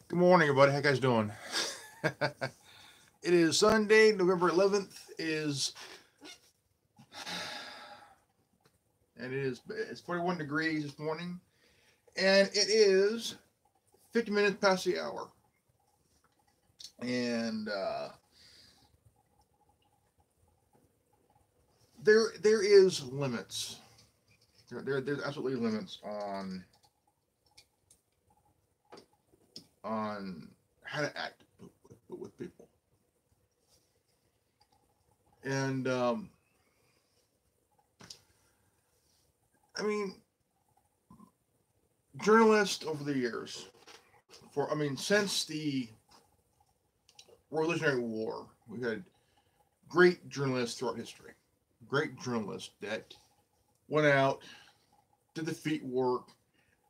Good morning, everybody. How you guys doing? It is Sunday, November 11th. It's 41 degrees this morning, and it is 50 minutes past the hour. And there is limits. There's absolutely limits on how to act with people. And I mean, journalists over the years, since the Revolutionary War, we've had great journalists throughout history. Great journalists that went out, did the feet work,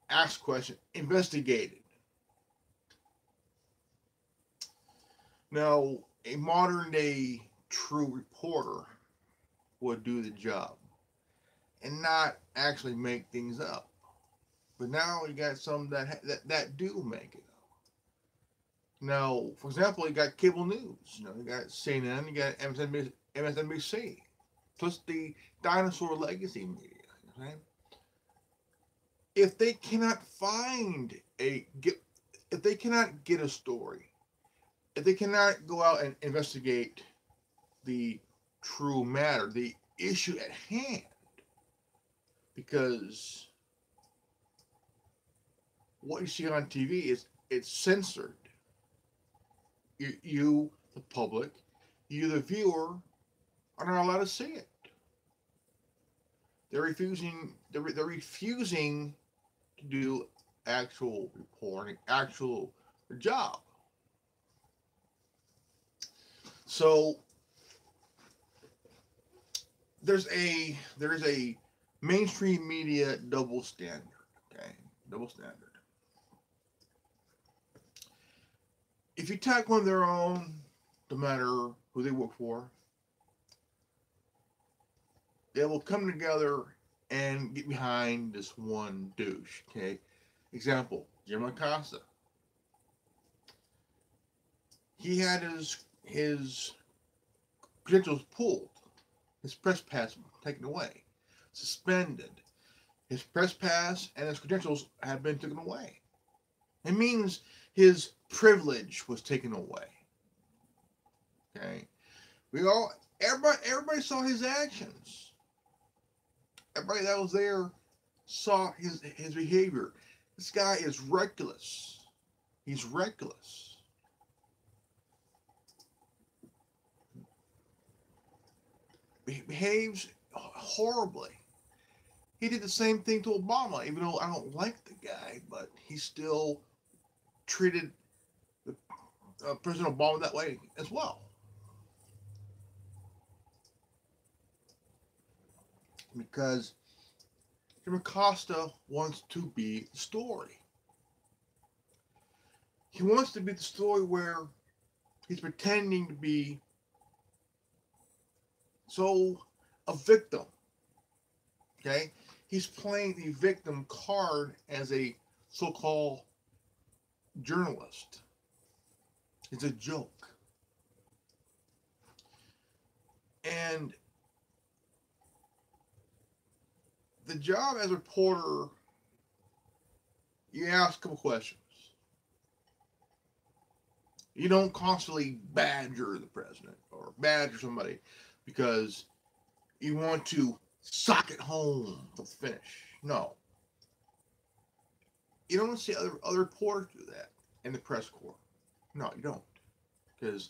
asked questions, investigated. Now, a modern day true reporter would do the job and not actually make things up. But now you got some that do make it up. Now, for example, you got cable news. You got CNN, you got MSNBC, plus the dinosaur legacy media. Okay? If they cannot get a story, if they cannot go out and investigate the true matter, the issue at hand, because what you see on TV it's censored. You, the public, you, the viewer, are not allowed to see it. They're refusing. They're refusing to do actual reporting, actual job. So there's a mainstream media double standard. Okay, double standard. If you attack one of their own, no matter who they work for, they will come together and get behind this one douche. Okay, example: Jim Acosta. He had his credentials pulled, his press pass taken away, suspended. His press pass and his credentials have been taken away. It means his privilege was taken away. Okay, everybody saw his actions. Everybody that was there saw his behavior. This guy is reckless. He's reckless. He behaves horribly. He did the same thing to Obama, even though I don't like the guy, but he still treated President Obama that way as well. Because Jim Acosta wants to be the story. He wants to be the story where he's pretending to be a victim. Okay? He's playing the victim card as a so-called journalist. It's a joke. And the job as a reporter, you ask a couple questions. You don't constantly badger the president or badger somebody because you want to sock it home to the finish. No. You don't see other reporters do that in the press corps. No, you don't. Because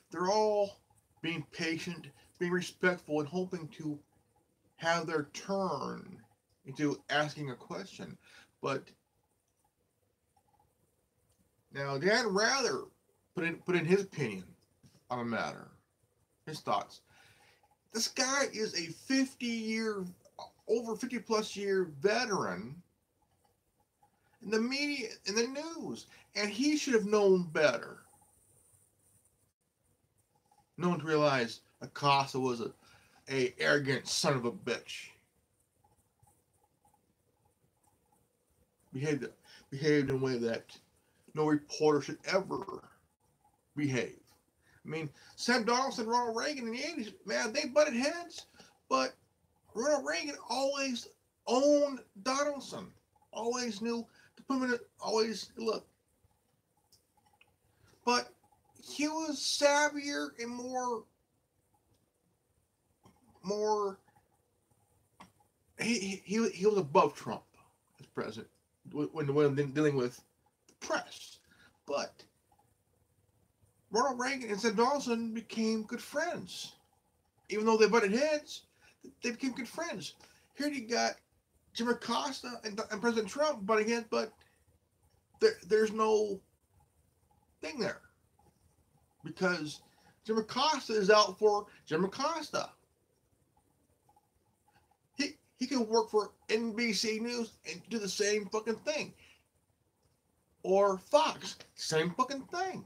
they're all being patient, being respectful, and hoping to have their turn into asking a question. But now Dan Rather put in his opinion on a matter, his thoughts. This guy is a over 50 plus year veteran in the media, in the news, and he should have known better. Known to realize Acosta was a arrogant son of a bitch. Behaved in a way that no reporter should ever behave. I mean, Sam Donaldson and Ronald Reagan in the 80s, man, they butted heads, but Ronald Reagan always owned Donaldson, always knew to put him in it, always look. But he was savvier and more. He was above Trump as president when dealing with the press, but Ronald Reagan and Sam Donaldson became good friends. Even though they butted heads, they became good friends. Here you got Jim Acosta and President Trump butting heads, but there's no thing there. Because Jim Acosta is out for Jim Acosta. He can work for NBC News and do the same fucking thing. Or Fox, same fucking thing.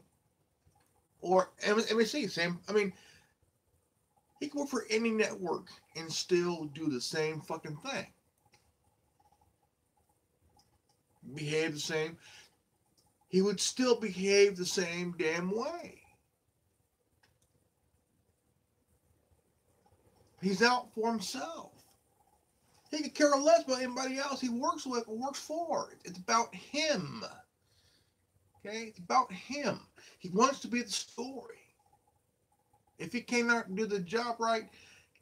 Or MSC, same. I mean, he can work for any network and still do the same fucking thing. Behave the same. He would still behave the same damn way. He's out for himself. He could care less about anybody else he works with or works for. It's about him. Okay? It's about him. He wants to be the story. If he cannot do the job right,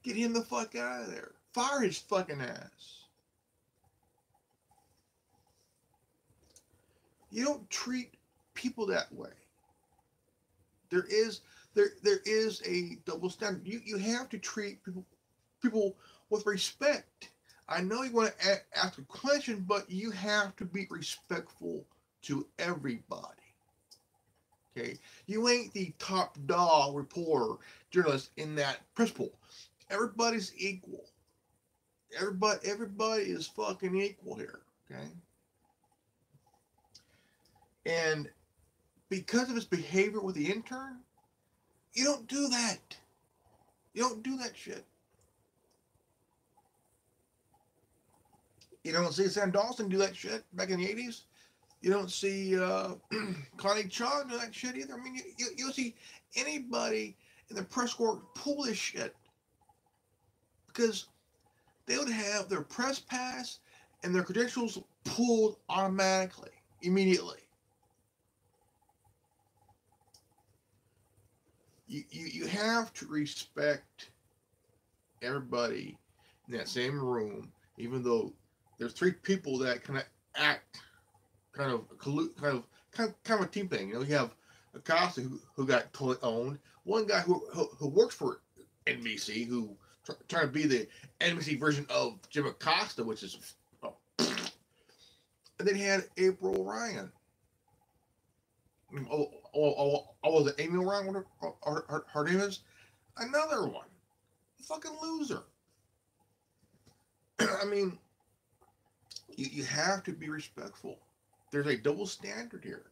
get him the fuck out of there. Fire his fucking ass. You don't treat people that way. There is a double standard. You have to treat people with respect. I know you want to ask a question, but you have to be respectful to everybody. Okay? You ain't the top dog reporter, journalist in that press pool. Everybody's equal. Everybody is fucking equal here. Okay? And because of his behavior with the intern, you don't do that. You don't do that shit. You don't see Sam Dawson do that shit back in the 80s. You don't see Connie Chung do that shit either. I mean, you don't see anybody in the press corps pull this shit. Because they would have their press pass and their credentials pulled automatically, immediately. You have to respect everybody in that same room, even though there's three people that kind of act kind of a team thing. You know, you have Acosta who got totally owned. One guy who works for NBC who trying to be the NBC version of Jim Acosta, which is and then he had April Ryan. Was it Amy Ryan? What her name is? Another one. Fucking loser. I mean, you have to be respectful. There's a double standard here.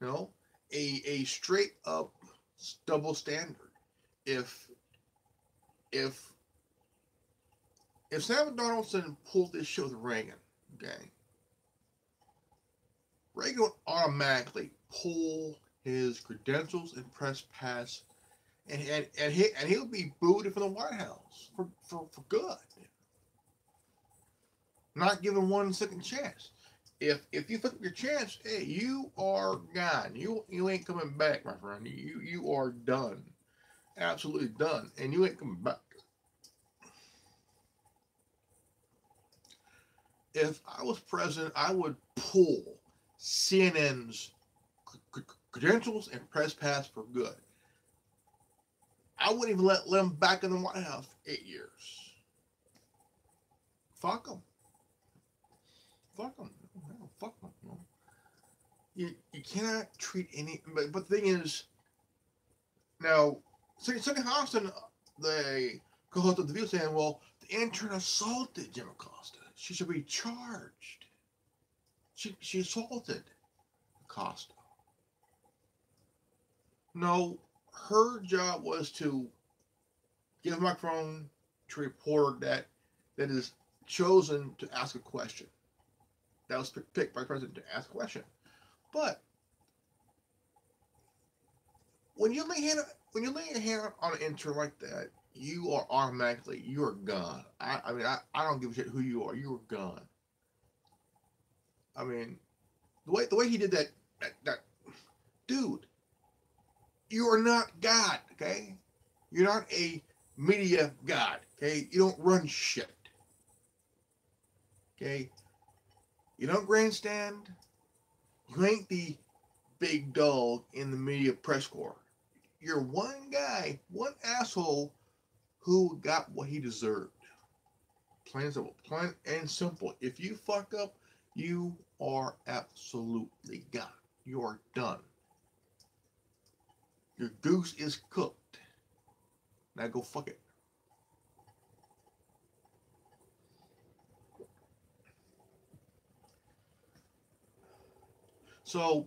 You know, a straight up double standard. If Sam Donaldson pulled this shit with Reagan, okay, Reagan would automatically pull his credentials and press pass, and he'll be booted from the White House for good. Not given 1 second chance. If you flip your chance, hey, you are gone. You ain't coming back, my friend. You are done. Absolutely done. And you ain't coming back. If I was president, I would pull CNN's credentials and press pass for good. I wouldn't even let them back in the White House for 8 years. Fuck them. Fuck them. Fuck them. You cannot treat any. But the thing is, now, Sonny Hobson, the co-host of The View, saying, well, the intern assaulted Jim Acosta. She should be charged. She assaulted Acosta. No, her job was to give a microphone to a reporter that is chosen to ask a question. That was picked by the president to ask a question. But when you lay a hand on an intern like that, you are automatically, you're gone. I mean, I don't give a shit who you are. You're gone. I mean, the way he did that dude, you are not God, okay? You're not a media god, okay? You don't run shit, okay? You don't grandstand. You ain't the big dog in the media press corps. You're one guy, one asshole who got what he deserved. Plain and simple. Plain and simple. If you fuck up, you are absolutely gone. You are done. Your goose is cooked. Now go fuck it. So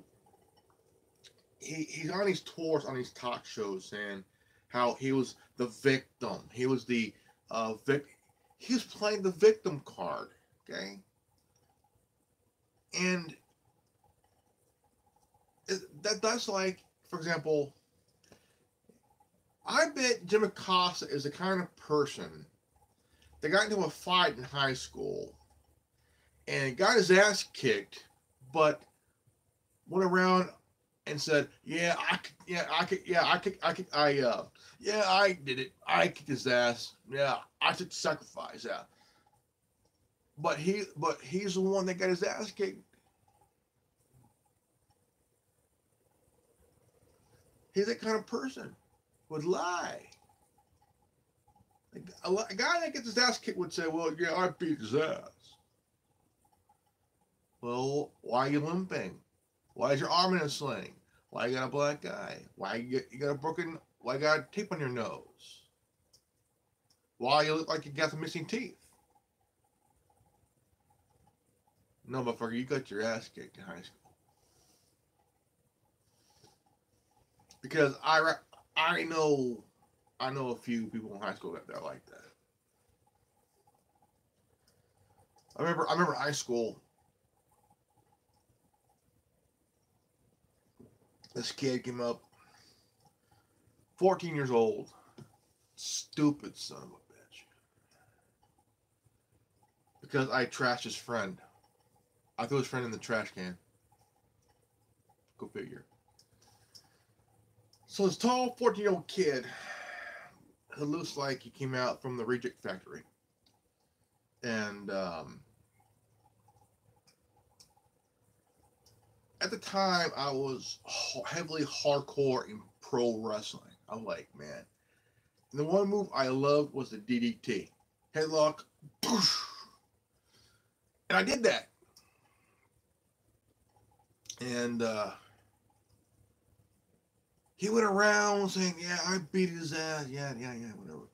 he's on these tours, on these talk shows, saying how he was the victim. He was the he was playing the victim card. Okay, and that's like, for example, I bet Jim Acosta is the kind of person that got into a fight in high school and got his ass kicked, but went around and said, "Yeah, I did it. I kicked his ass. Yeah, I took the sacrifice. Yeah." But he's the one that got his ass kicked. He's that kind of person. Would lie. A guy that gets his ass kicked would say, "Well, yeah, I beat his ass." Well, why are you limping? Why is your arm in a sling? Why you got a black eye? Why you got a broken? Why you got tape on your nose? Why you look like you got some missing teeth? No, motherfucker, you got your ass kicked in high school. Because I know a few people in high school that are like that. I remember high school. This kid came up, 14 years old, stupid son of a bitch. Because I trashed his friend. I threw his friend in the trash can. Go figure. So this tall 14-year-old kid who looks like he came out from the Reject Factory. And at the time, I was heavily hardcore in pro wrestling. I'm like, man. And the one move I loved was the DDT. Headlock. Poosh. And I did that. And he went around saying, "Yeah, I beat his ass. Yeah, whatever."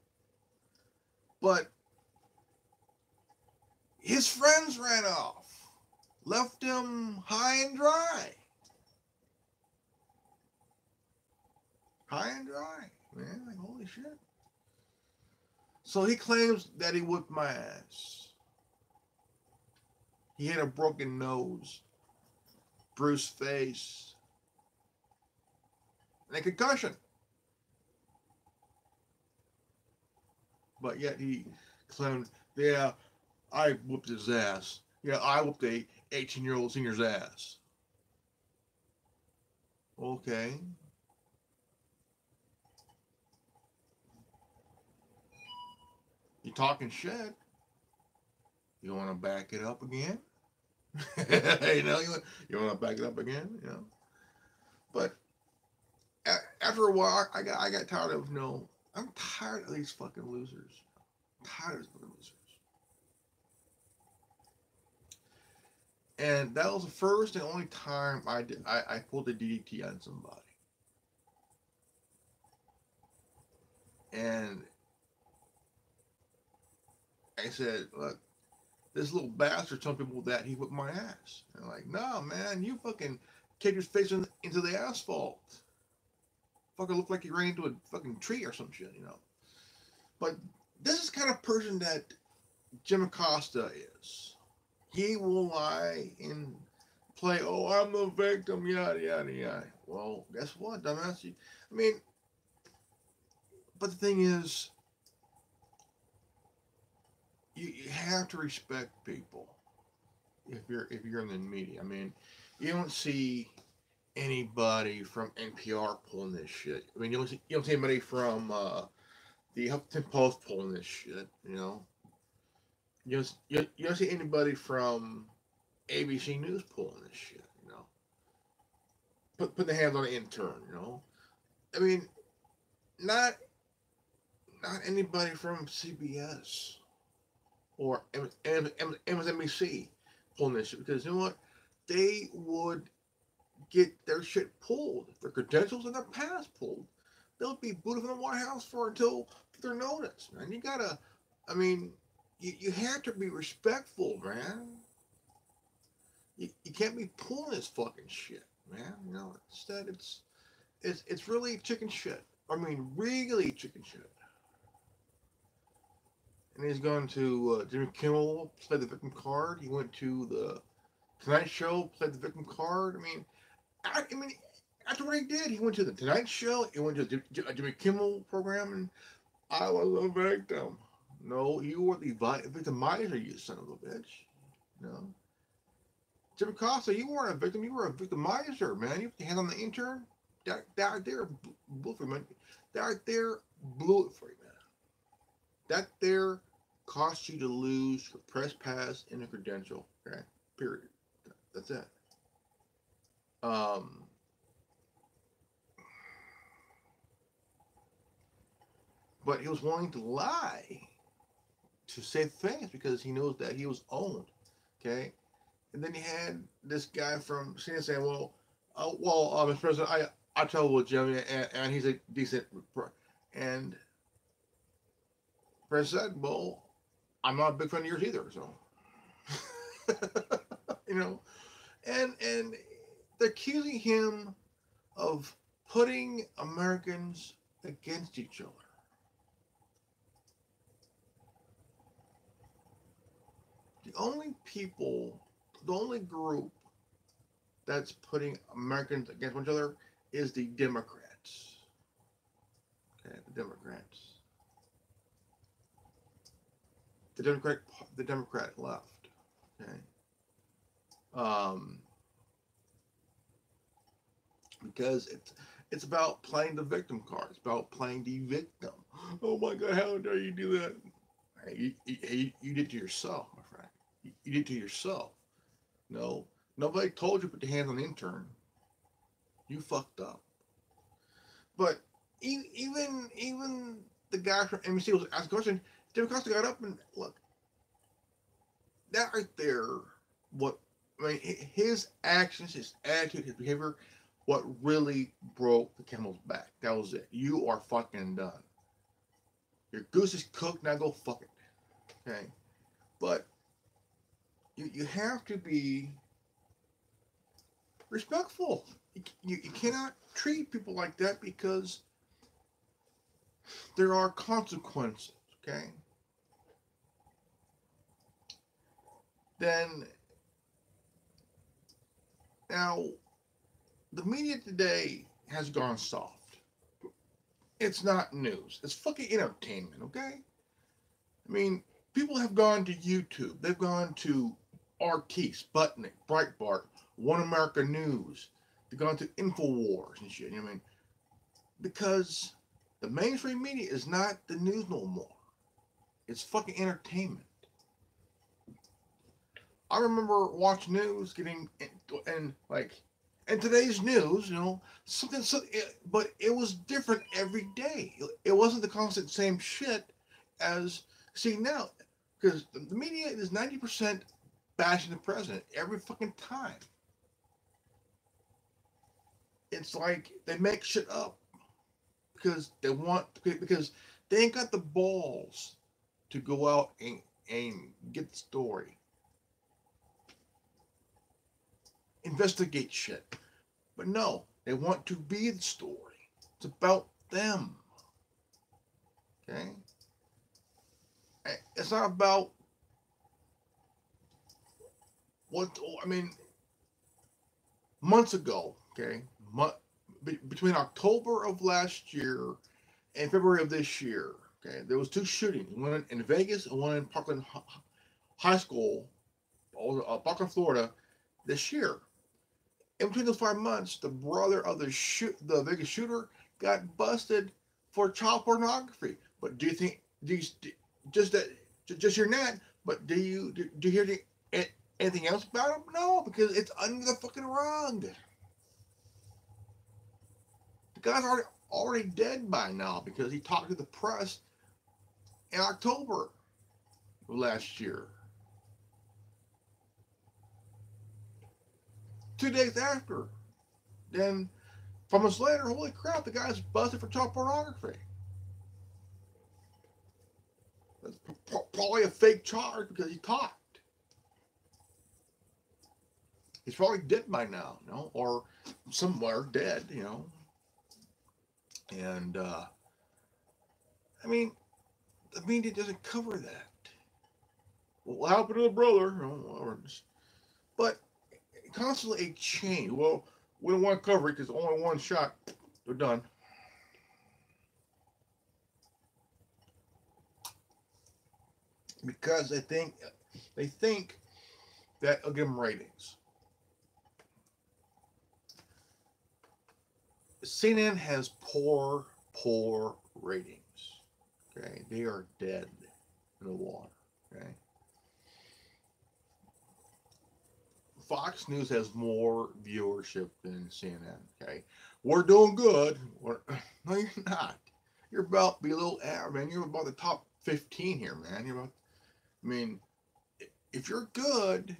But his friends ran off. Left him high and dry. High and dry. Man, like, holy shit. So he claims that he whipped my ass. He had a broken nose, bruised face, and a concussion. But yet he claimed, "Yeah, I whooped his ass. Yeah, I whooped a 18-year-old senior's ass." Okay. You talking shit. You want to back it up again? You know, you want to back it up again? You know. But after a while, I got tired of, I'm tired of these fucking losers. I'm tired of these fucking losers. And that was the first and only time I pulled a DDT on somebody. And I said, "Look, this little bastard telling people that he whipped my ass." And I'm like, "No, man, you fucking kicked his face into the asphalt. Fucking looked like he ran into a fucking tree or some shit, you know." But this is the kind of person that Jim Acosta is. He will lie in play, oh, I'm the victim, yada, yada, yada. Well, guess what, dumbass? I mean, but the thing is, you have to respect people if you're in the media. I mean, you don't see anybody from NPR pulling this shit. I mean, you don't see anybody from the Huffington Post pulling this shit. You don't see anybody from ABC News pulling this shit. Put the hands on the intern. I mean, not not anybody from CBS or MSNBC pulling this shit, because you know what? They would get their shit pulled. Their credentials and their pass pulled. They'll be booted from the White House until they're noticed, man. You gotta, I mean, you have to be respectful, man. You can't be pulling this fucking shit, man. Instead it's really chicken shit. I mean, really chicken shit. And he's gone to Jimmy Kimmel, played the victim card. He went to the Tonight Show, played the victim card. I mean, after what he did, he went to the Tonight Show. He went to the Jimmy Kimmel program, and I was a victim. No, you were the victimizer, you son of a bitch. No. Jimmy Costa, you weren't a victim. You were a victimizer, man. You put your hand on the intern. That right there blew it for you, man. That right there blew it for you, man. That there cost you to lose your press pass and a credential. Okay? Period. That's it. But he was willing to lie to save face because he knows that he was owned. Okay? And then you had this guy from CNN saying, Mr. President, I told with Jimmy, and he's a decent. And President said, well, I'm not a big fan of yours either, so. And they're accusing him of putting Americans against each other. The only group that's putting Americans against each other is the Democrats. Okay, the Democrats. The Democrat left. Okay. Because it's about playing the victim card. It's about playing the victim. Oh my God, how dare you do that? Hey, you did it to yourself, my friend. You did it to yourself. No, nobody told you to put your hands on the intern. You fucked up. But even the guy from NBC was asked a question. Jimmy Costa got up and look. That right there, his actions, his attitude, his behavior, what really broke the camel's back. That was it. You are fucking done. Your goose is cooked, now go fuck it. Okay? But you have to be respectful. You cannot treat people like that because there are consequences, okay? Then, now, the media today has gone soft. It's not news. It's fucking entertainment, okay? I mean, people have gone to YouTube. They've gone to RT, Sputnik, Breitbart, One America News. They've gone to InfoWars and shit. Because the mainstream media is not the news no more. It's fucking entertainment. I remember watching news, and today's news, but it was different every day. It wasn't the constant same shit as now, because the media is 90% bashing the president every fucking time. It's like they make shit up because they ain't got the balls to go out and get the story. Investigate shit. But no, they want to be the story. It's about them. Okay? It's not about months ago, okay, between October of last year and February of this year, okay, there was two shootings, one in Vegas and one in Parkland High School, Parkland, Florida, this year. In between those 5 months, the brother of the Vegas shooter got busted for child pornography. But do you think just that just hearing that? But do you hear anything else about him? No, because it's under the fucking rug. The guy's already dead by now because he talked to the press in October of last year. 2 days after, then 5 months later, holy crap, the guy's busted for child pornography. That's probably a fake charge because he talked. He's probably dead by now, or somewhere dead, And I mean, the media doesn't cover that. What happened to the brother? But constantly a change. Well, we don't want to cover it because only one shot. They're done. Because they think that will give them ratings. CNN has poor ratings. Okay, they are dead in the water. Okay, Fox News has more viewership than CNN. Okay, we're doing good. No, you're not. You're about below average, man. You're about the top 15 here, man. I mean, if you're good,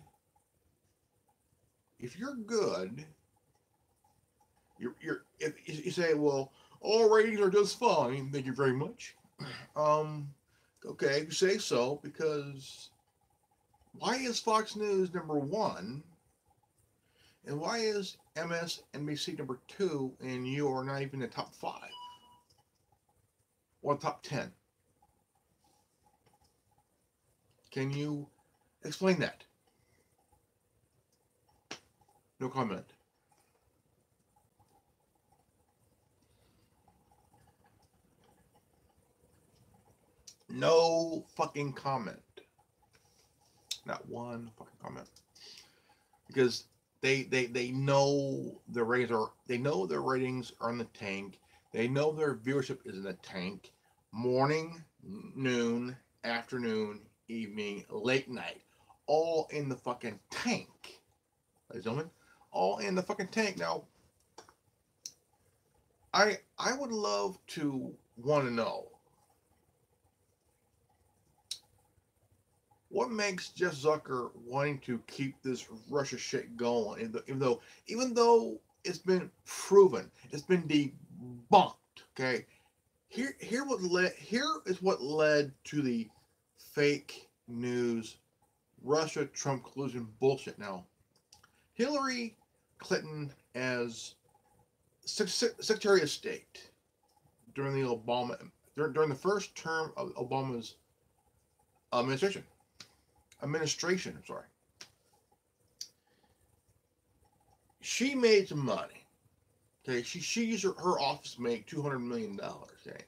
if you say, well, all ratings are just fine. Thank you very much. Okay, you say so because why is Fox News number one, and why is MSNBC number two, and you are not even the top 5 or top 10? Can you explain that? No comment. No fucking comment. Not one fucking comment. Because they know their ratings are in the tank. They know their viewership is in the tank. Morning, noon, afternoon, evening, late night. All in the fucking tank. Ladies and gentlemen, all in the fucking tank. Now, I would love to want to know what makes Jeff Zucker wanting to keep this Russia shit going, even though it's been proven, it's been debunked. Okay, here is what led to the fake news Russia Trump collusion bullshit. Now, Hillary Clinton as Secretary of State during the first term of Obama's administration. I'm sorry. She made some money. Okay, she used her office to make $200 million. Okay,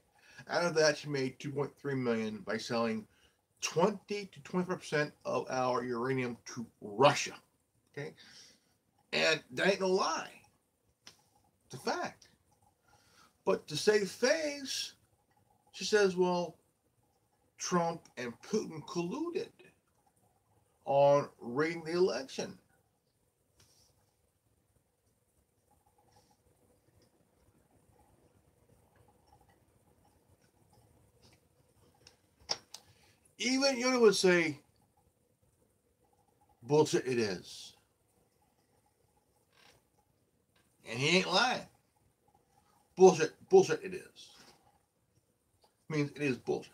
out of that she made $2.3 million by selling 20 to 25% of our uranium to Russia. Okay, and that ain't no lie. It's a fact. But to save face, she says, well, Trump and Putin colluded on rigging the election. Even Yoda would say, bullshit it is. And he ain't lying. Bullshit it is. Means it is bullshit.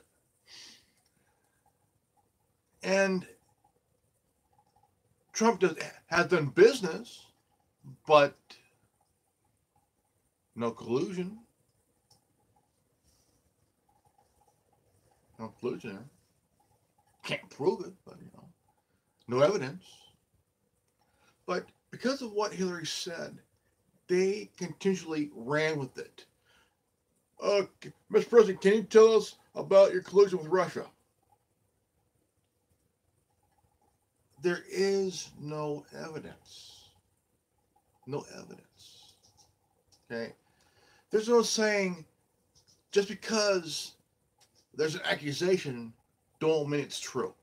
And Trump has done business, but no collusion. No collusion. Can't prove it, but no evidence. But because of what Hillary said, they continually ran with it. Mr. President, can you tell us about your collusion with Russia? There is no evidence. No evidence. Okay? There's no saying just because there's an accusation, don't mean it's true.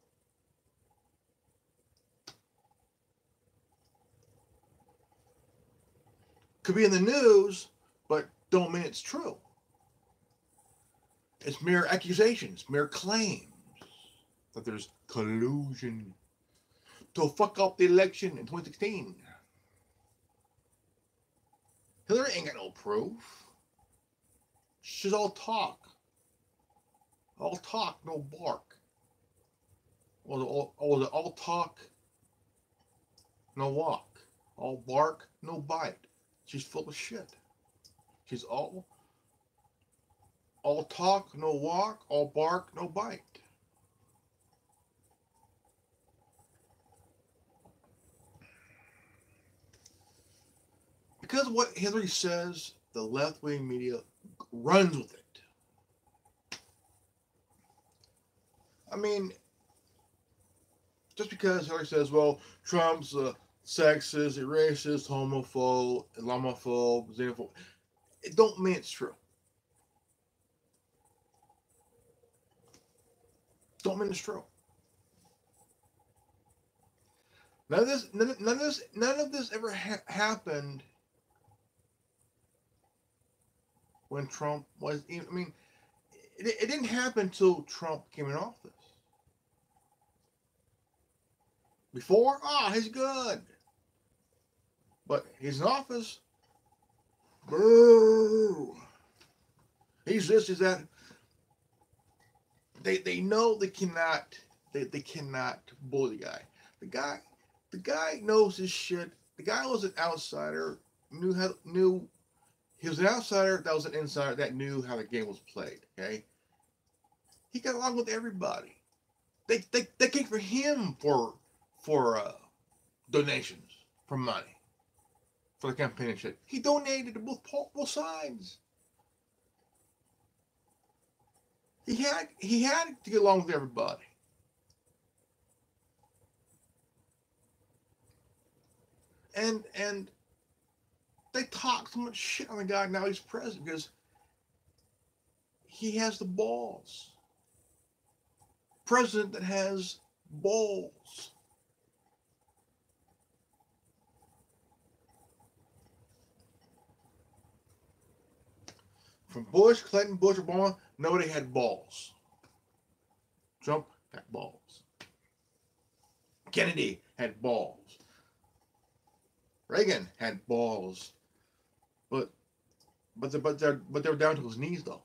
Could be in the news, but don't mean it's true. It's mere accusations, mere claims that there's collusion to fuck up the election in 2016. Hillary ain't got no proof. She's all talk. All talk, no bark. All talk, no walk. All bark, no bite. She's full of shit. She's all talk, no walk. All bark, no bite. Because of what Hillary says, the left-wing media runs with it. I mean, just because Hillary says, well, Trump's a sexist, a racist, homophobe, Islamophobe, xenophobe, it don't mean it's true. Don't mean it's true. None of this ever happened when Trump was. I mean, it didn't happen until Trump came in office. Before, he's good, but he's in office. Boo! He's this, he's that. They know they cannot bully the guy. The guy knows his shit. The guy was an outsider. Knew he was an outsider. That was an insider that knew how the game was played. Okay, he got along with everybody. They came for him for donations, for money, for the campaign and shit. He donated to both sides. He had to get along with everybody. And they talk so much shit on the guy now he's president because he has the balls. President that has balls. From Bush, Clinton, Bush, Obama, nobody had balls. Trump had balls. Kennedy had balls. Reagan had balls. But they're down to his knees though.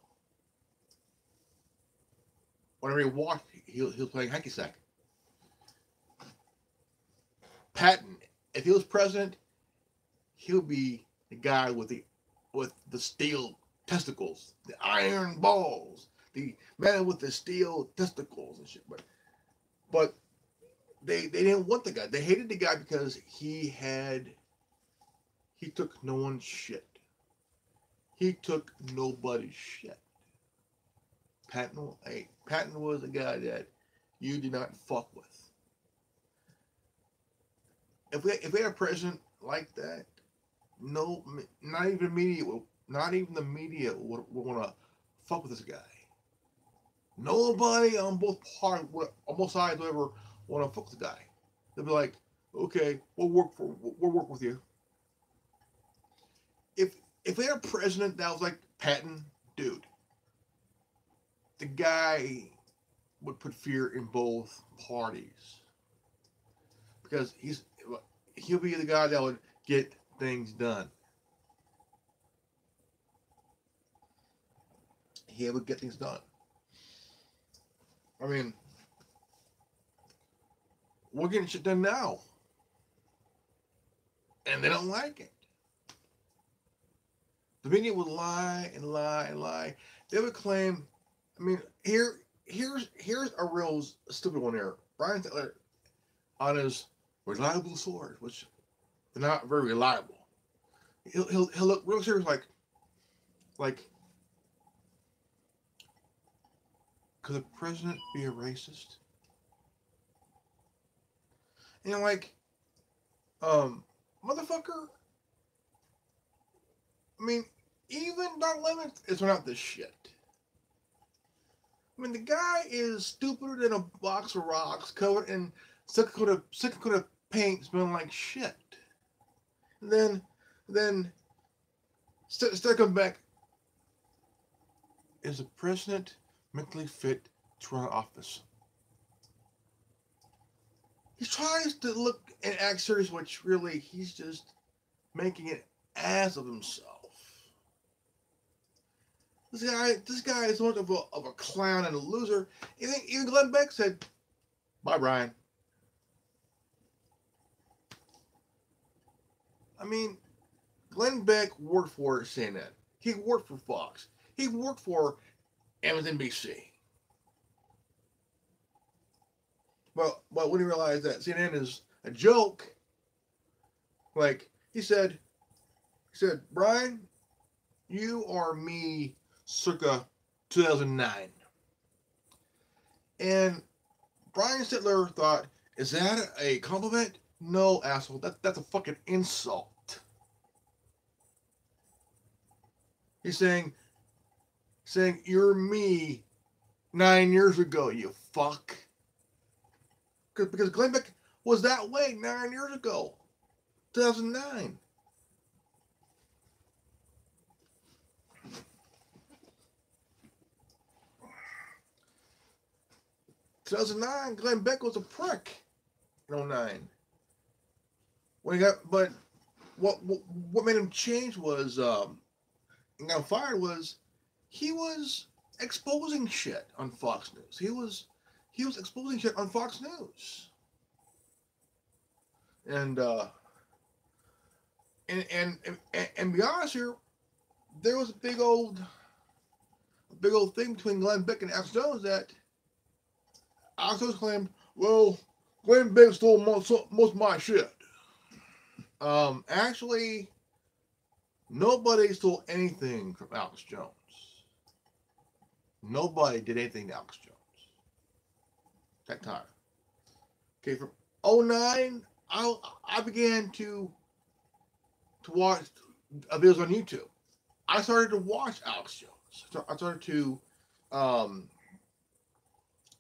Whenever he walked, he was playing hacky sack. Patton, if he was president, he'll be the guy with the steel testicles, the iron balls, the man with the steel testicles and shit. But they didn't want the guy. They hated the guy because he took no one's shit. He took nobody's shit. Patton was a guy that you did not fuck with. If we had a president like that, no, not even the media would want to fuck with this guy. Nobody on both sides would ever want to fuck with the guy. They'd be like, okay, we'll work with you. If we had a president that was like Patton, dude, the guy would put fear in both parties because he'll be the guy that would get things done. He would get things done. I mean, we're getting shit done now, and they don't like it. The media would lie and lie and lie. They would claim. I mean, here's a real stupid one here. Brian Taylor on his reliable source, which they're not very reliable. He'll look real serious, like, could the president be a racist? And you're like, motherfucker. I mean, even Don Lemon is not this shit. I mean, the guy is stupider than a box of rocks covered in second coat of paint, smelling like shit. And then, instead come back. Is the president mentally fit to run office? He tries to look and act serious, which really he's just making an ass of himself. This guy is much of a clown and a loser. Even Glenn Beck said, "Bye, Brian." I mean, Glenn Beck worked for CNN. He worked for Fox. He worked for MSNBC. But when he realized that CNN is a joke, like he said, Brian, you are me circa 2009. And Brian Sitler thought, is that a compliment? No, asshole. That's a fucking insult. He's saying you're me 9 years ago, you fuck. Because Glenn Beck was that way 9 years ago, 2009. 2009, Glenn Beck was a prick. In 09. But what made him change was and got fired was he was exposing shit on Fox News. He was exposing shit on Fox News. And be honest here, there was a big old thing between Glenn Beck and Alex Jones that Alex Jones claimed, well, Glenn Beck stole most of my shit. Actually, nobody stole anything from Alex Jones. Nobody did anything to Alex Jones that time. Okay, from 09, I began to watch videos on YouTube. I started to watch Alex Jones. I started to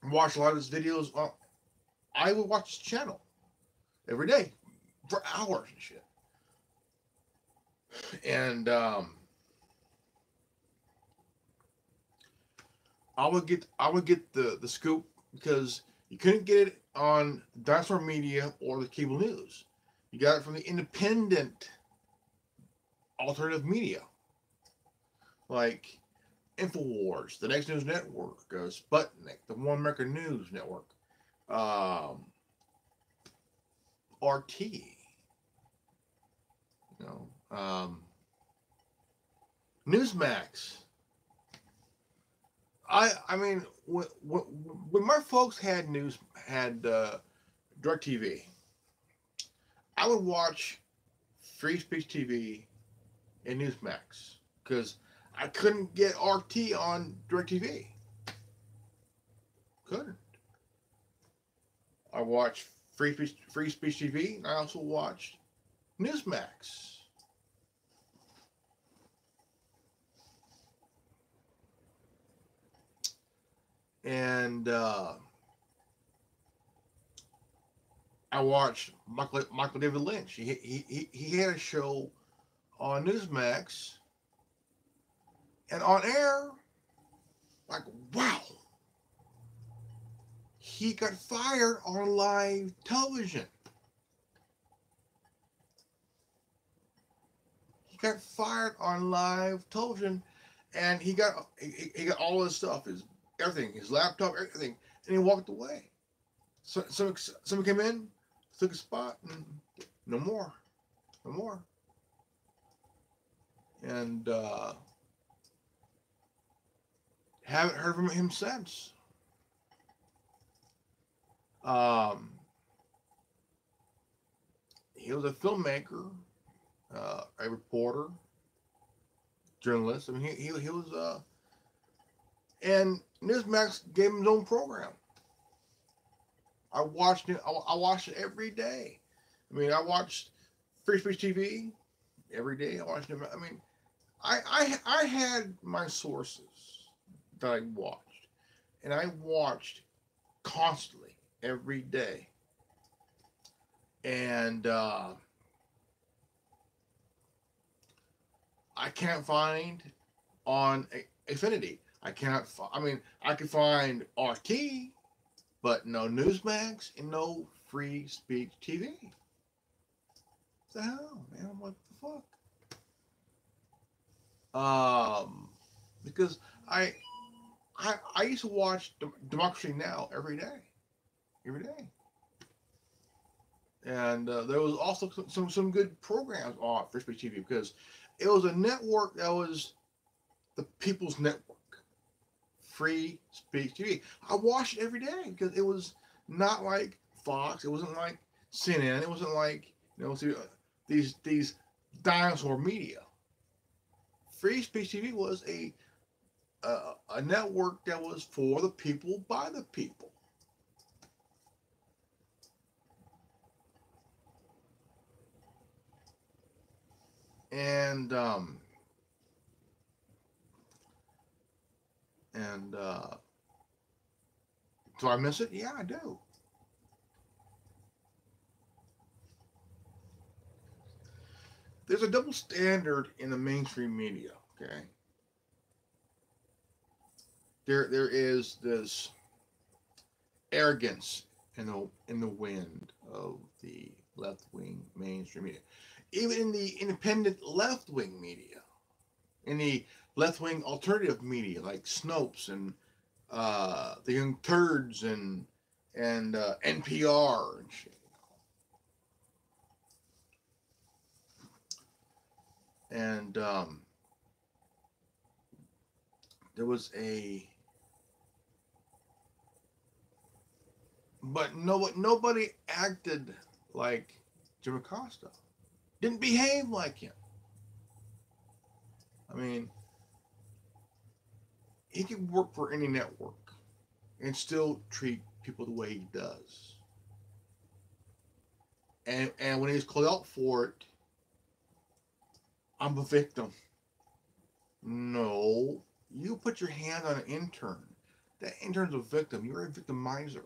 watch a lot of his videos. I would watch his channel every day for hours and shit. And I would get the scoop because you couldn't get it on Dinosaur Media or the cable news. You got it from the independent alternative media, like InfoWars, the Next News Network, Sputnik, the One America News Network, RT, Newsmax. I mean, when my folks had DirecTV, I would watch Free Speech TV and Newsmax because I couldn't get RT on DirecTV. Couldn't. I watched Free Speech TV, and I also watched Newsmax. And I watched Michael David Lynch. He had a show on Newsmax and on air. Like, wow. He got fired on live television. He got fired on live television, and he got all his stuff, everything, his laptop, everything, and he walked away. So someone came in, took a spot, and no more. And haven't heard from him since. he was a filmmaker, a reporter, journalist. I mean, he was, and Newsmax gave him his own program. I watched it. I watched it every day. I mean, I watched Free Speech TV every day. I watched it. I mean, I had my sources that I watched, and I watched constantly every day. And I can't find on Affinity. I cannot. I mean, I can find RT, but no Newsmax and no Free Speech TV. What the hell, man? What the fuck? Because I used to watch Democracy Now! every day, and there was also some good programs on Free Speech TV because it was a network that was the people's network, Free Speech TV. I watched it every day because it was not like Fox, it wasn't like CNN, it wasn't like these dinosaur media. Free Speech TV was a network that was for the people by the people. And do I miss it? Yeah, I do. There's a double standard in the mainstream media. Okay, there is this arrogance in the wind of the left wing mainstream media, even in the independent left wing media, in the left wing alternative media like Snopes and the Young Turds and NPR and shit. And there was but nobody acted like Jim Acosta. Didn't behave like him. I mean, he can work for any network and still treat people the way he does. And when he's called out for it, I'm a victim. No, you put your hand on an intern. That intern's a victim. You're a victimizer.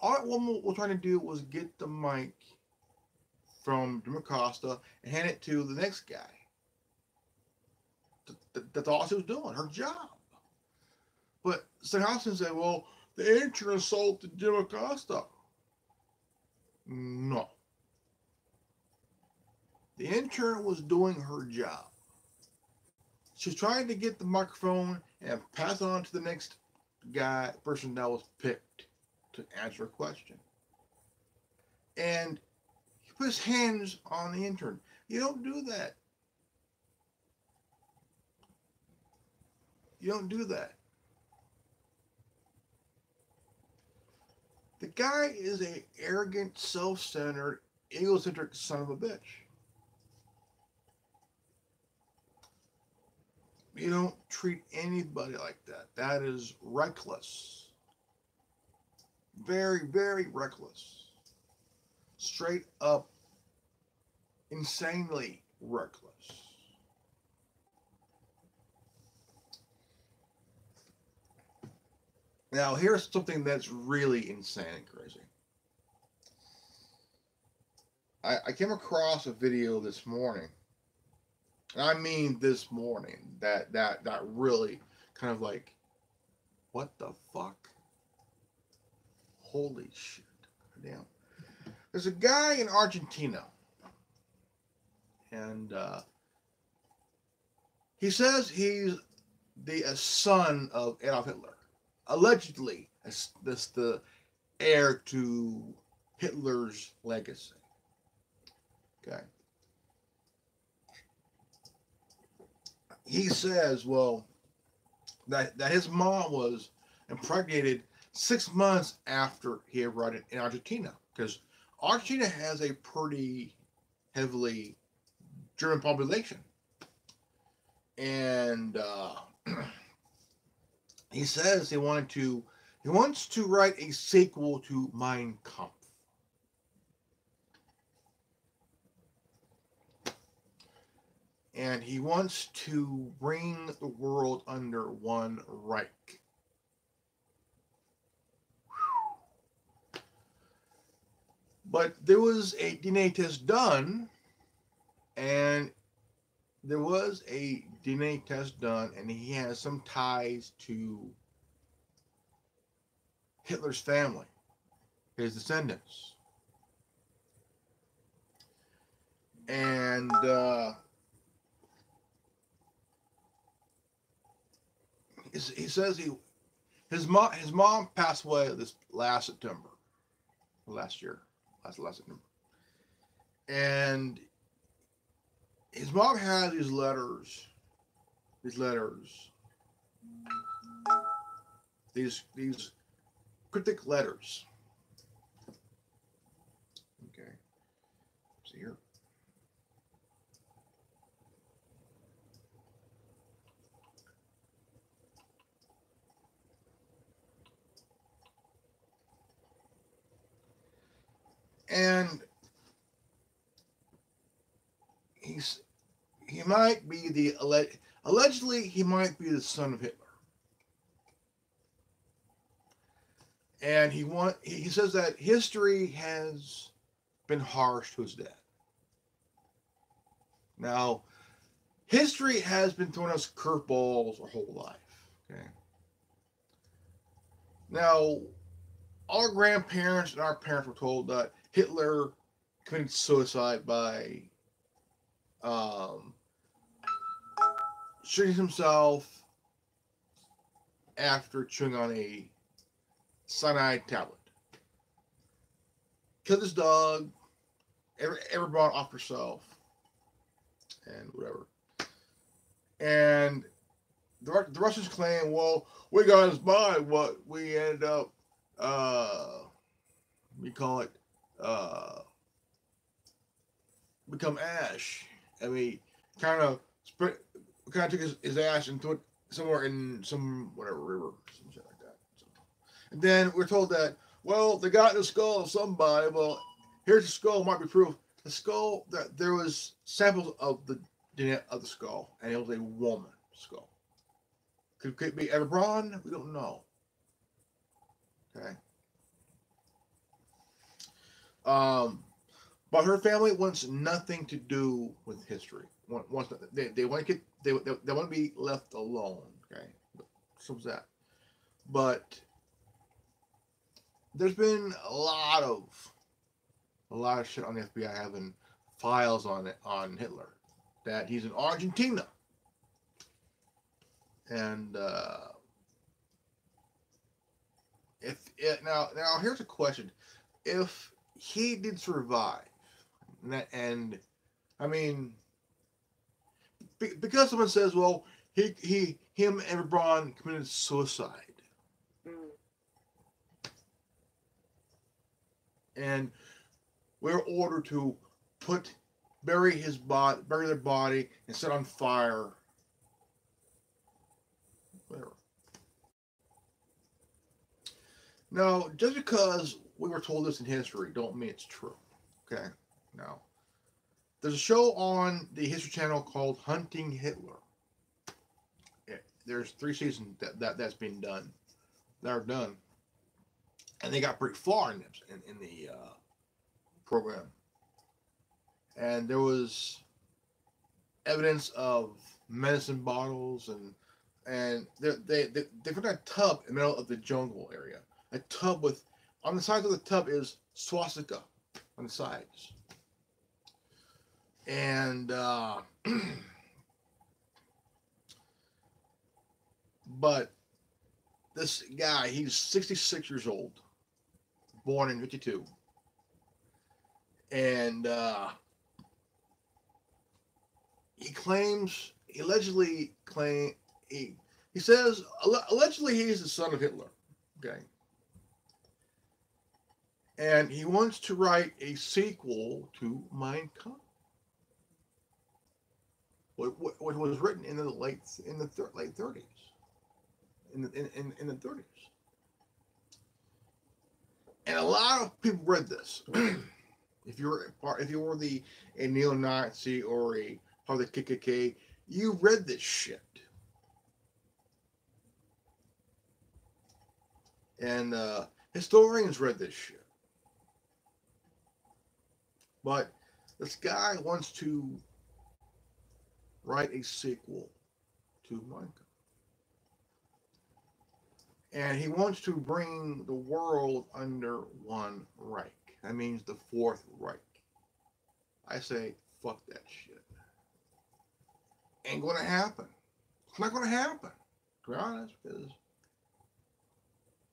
All that woman was trying to do was get the mic from Jim Acosta and hand it to the next guy. That's all she was doing, her job. But Stenhouse said, well, the intern assaulted Jim Acosta. No. The intern was doing her job. She was trying to get the microphone and pass it on to the next person that was picked to answer a question. And he put his hands on the intern. You don't do that. You don't do that. The guy is an arrogant, self-centered, egocentric son of a bitch. You don't treat anybody like that. That is reckless. Very, very reckless. Straight up, insanely reckless. Now, here's something that's really insane and crazy. I came across a video this morning. I mean this morning. That really kind of like, what the fuck? Holy shit. Damn. There's a guy in Argentina. And he says he's the son of Adolf Hitler. Allegedly, that's the heir to Hitler's legacy. Okay. He says, well, that his mom was impregnated 6 months after he arrived in Argentina, because Argentina has a pretty heavily German population, and he says he wants to write a sequel to Mein Kampf. And he wants to bring the world under one Reich. But there was a DNA test done, and and he has some ties to Hitler's family, his descendants. And he says his mom passed away this last September, last September, and his mom had these letters, these cryptic letters. Okay, see here. And he might be allegedly he might be the son of Hitler. And he says that history has been harsh to his dad. Now, history has been throwing us curveballs our whole life. Okay. Now, our grandparents and our parents were told that Hitler committed suicide by shooting himself after chewing on a cyanide tablet. Killed his dog, ever brought off herself, and whatever. And the Russians claim, well, we got his body, what we ended up, we call it, become ash. And we kind of took his ash and threw it somewhere in some whatever river, some shit like that. So, and then we're told that, well, they got the skull of somebody. Well, here's the skull, might be proof. The skull, that there was samples of the skull, and it was a woman skull. Could it be Eva Braun? We don't know. Okay. But her family wants nothing to do with history. They want to be left alone. Okay, so what's that? But there's been a lot of shit on the FBI having files on Hitler, that he's in Argentina, and now here's a question: if he did survive, and I mean, because someone says, well, him and Braun committed suicide, and we're ordered to bury their body, and set on fire, whatever. Now, just because we were told this in history, don't mean it's true. Okay, now there's a show on the History Channel called Hunting Hitler. There's 3 seasons that's been done. That are done, and they got pretty far in the program. And there was evidence of medicine bottles, and they put a tub in the middle of the jungle area. A tub with, on the sides of the tub is swastika on the sides. And but this guy, he's 66 years old, born in 52, and he allegedly says allegedly he's the son of Hitler. Okay. And he wants to write a sequel to Mein Kampf, what was written in the late '30s, in the '30s, and a lot of people read this. If you were a neo-Nazi or a part of the KKK, you read this shit, and historians read this shit. But this guy wants to write a sequel to Mein Kampf. And he wants to bring the world under one Reich. That means the Fourth Reich. I say, fuck that shit. Ain't gonna happen. It's not gonna happen, to be honest, because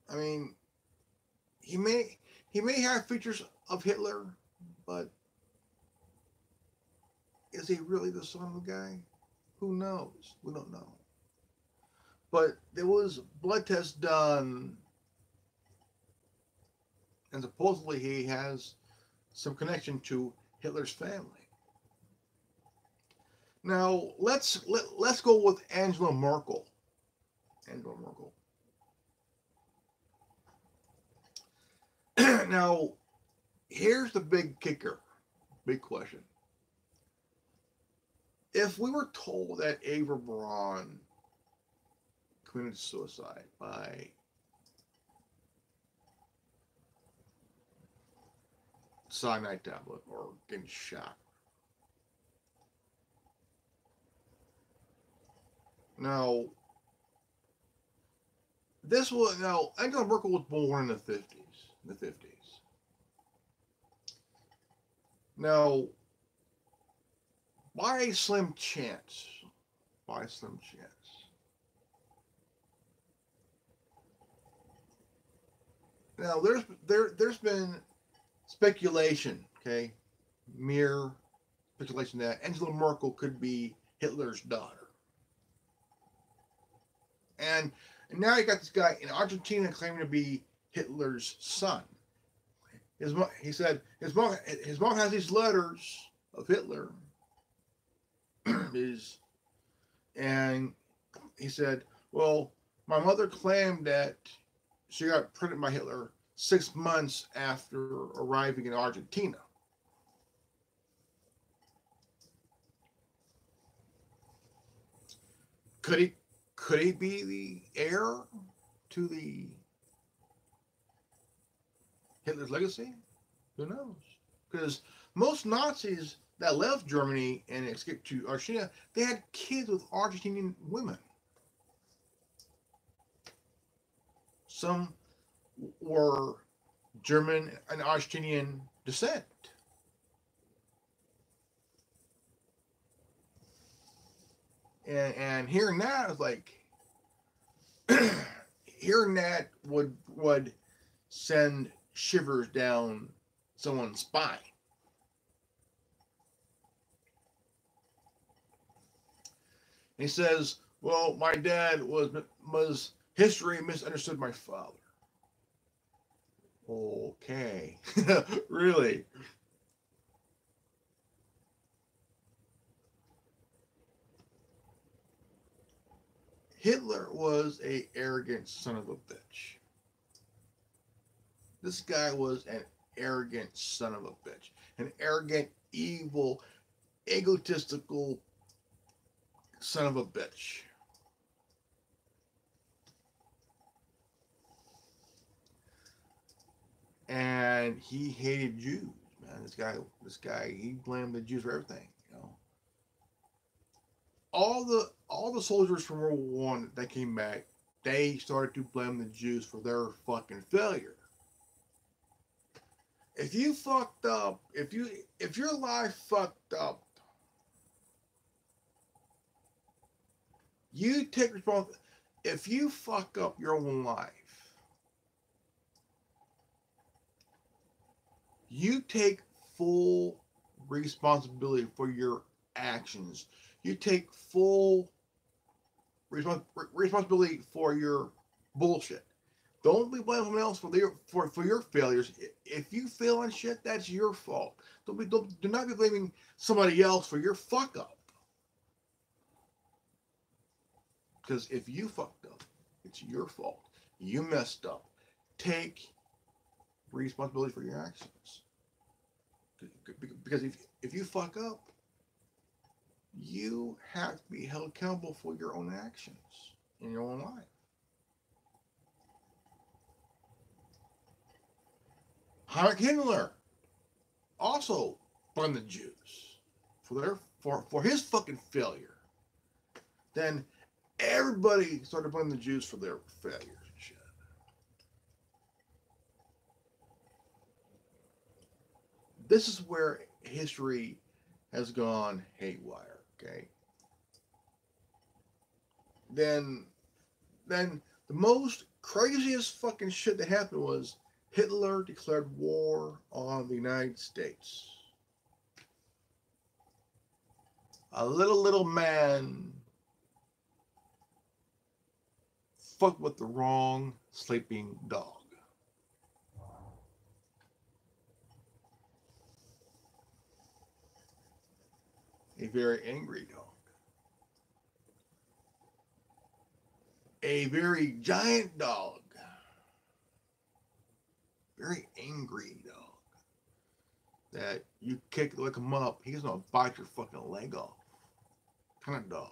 I mean, he may have features of Hitler, but is he really the son of the guy? Who knows? We don't know. But there was blood tests done, and supposedly he has some connection to Hitler's family. Now let's go with Angela Merkel. Angela Merkel. Now, here's the big kicker, big question. If we were told that Ava Braun committed suicide by cyanide tablet or getting shot, now Angela Merkel was born in the 50s. Now, by a slim chance, now there's been speculation, okay, mere speculation that Angela Merkel could be Hitler's daughter, and now you got this guy in Argentina claiming to be Hitler's son. He said his mom has these letters of Hitler, and he said, well, my mother claimed that she got pregnant by Hitler 6 months after arriving in Argentina. Could he be the heir to the Hitler's legacy? Who knows? Because most Nazis that left Germany and escaped to Argentina, they had kids with Argentinian women. Some were German and Argentinian descent. And hearing that is like hearing that would send shivers down someone's spine. He says, well, my dad was history misunderstood my father. Okay. Really? Hitler was a arrogant son of a bitch. This guy was an arrogant son of a bitch. An arrogant, evil, egotistical son of a bitch. And he hated Jews, man. This guy, he blamed the Jews for everything, you know. All the soldiers from World War I that came back, they started to blame the Jews for their fucking failure. If you fucked up, if your life fucked up, you take responsibility. If you fuck up your own life, you take full responsibility for your actions. You take full responsibility for your bullshit. Don't be blaming someone else for your failures. If you fail on shit, that's your fault. Do not be blaming somebody else for your fuck up. Because if you fucked up, it's your fault. You messed up. Take responsibility for your actions. Because if you fuck up, you have to be held accountable for your own actions in your own life. Heinrich Himmler also blamed the Jews for his fucking failure. Then everybody started blaming the Jews for their failures and shit. This is where history has gone haywire, okay? Then the most craziest fucking shit that happened was Hitler declared war on the United States. A little man fucked with the wrong sleeping dog. A very angry dog. A very giant dog. Very angry dog. That you wake him up, he's gonna bite your fucking leg off. Kind of dog.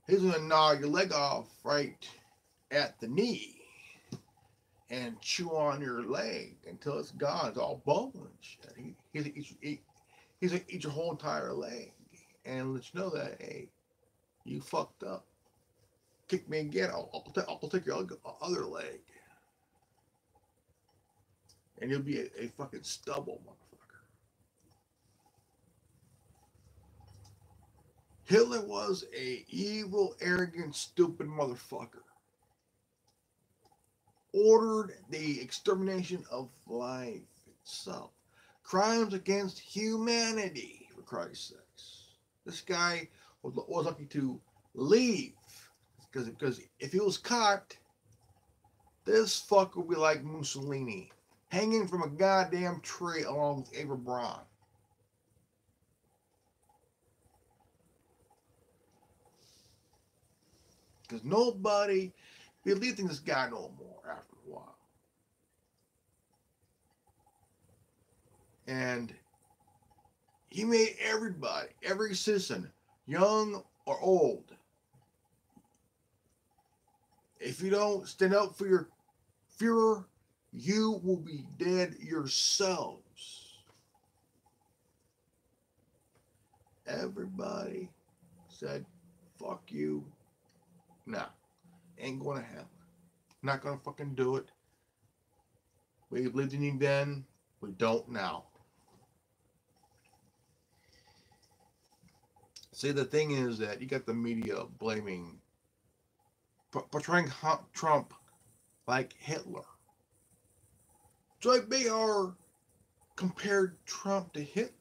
He's gonna gnaw your leg off right at the knee and chew on your leg until it's gone. It's all bone and shit. He's gonna eat your whole entire leg and let you know that, hey, you fucked up. Kick me again. I'll take your other leg. And you'll be a fucking stubble, motherfucker. Hitler was a evil, arrogant, stupid motherfucker. Ordered the extermination of life itself. Crimes against humanity, for Christ's sakes. This guy was lucky to leave. Because if he was caught, this fucker would be like Mussolini, hanging from a goddamn tree along with Eva Braun. Because nobody believed in this guy no more after a while. And he made everybody, every citizen, young or old, if you don't stand up for your Führer, you will be dead yourselves. Everybody said, fuck you. Nah, ain't gonna happen. Not gonna fucking do it. We believed in you then, we don't now. See, the thing is that you got the media blaming, portraying Trump like Hitler. So like they are compared Trump to Hitler.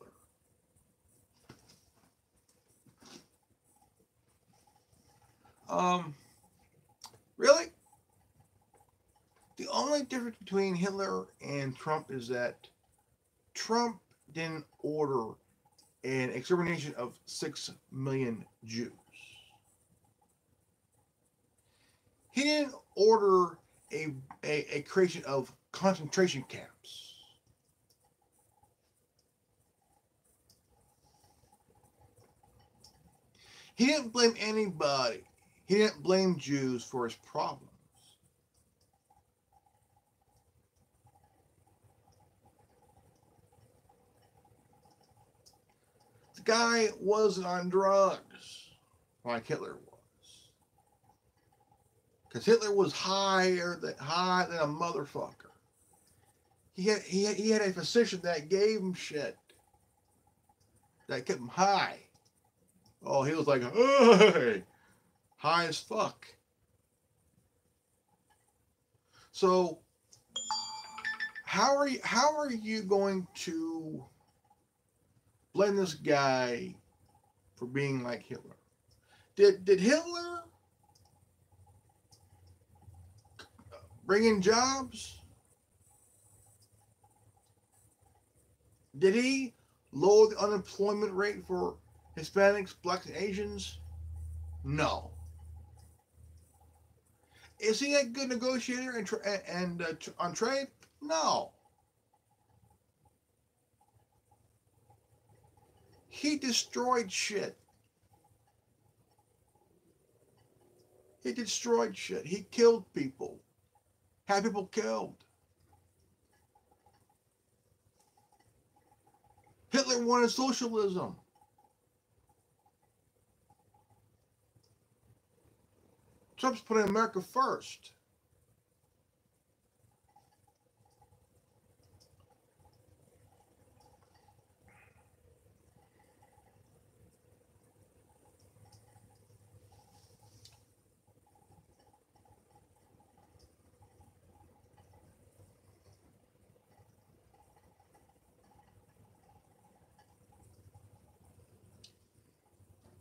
Really? The only difference between Hitler and Trump is that Trump didn't order an extermination of 6 million Jews. He didn't order a creation of concentration camps. He didn't blame anybody. He didn't blame Jews for his problems. The guy wasn't on drugs like Hitler was. Because Hitler was high than a motherfucker. He had a physician that gave him shit. That kept him high. Oh, he was like, hey, high as fuck. So, how are you going to blame this guy for being like Hitler? Did Hitler bring in jobs? Did he lower the unemployment rate for Hispanics, blacks, and Asians? No. Is he a good negotiator on trade? No. He destroyed shit. He destroyed shit. He killed people. Had people killed. Hitler wanted socialism. Trump's putting America first.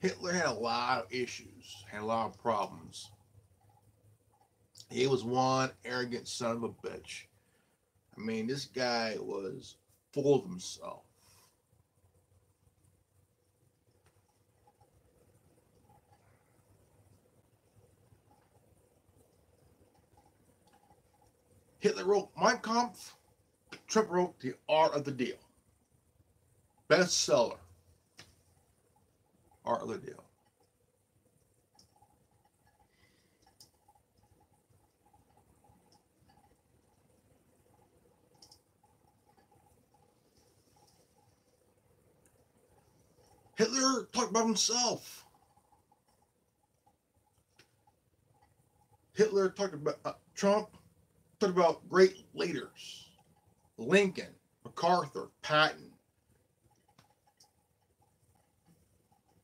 Hitler had a lot of issues, had a lot of problems. He was one arrogant son of a bitch. I mean, this guy was full of himself. Hitler wrote Mein Kampf. Trump wrote The Art of the Deal. Bestseller. Art of the Deal. Hitler talked about himself. Hitler talked about Trump talked about great leaders. Lincoln, MacArthur, Patton.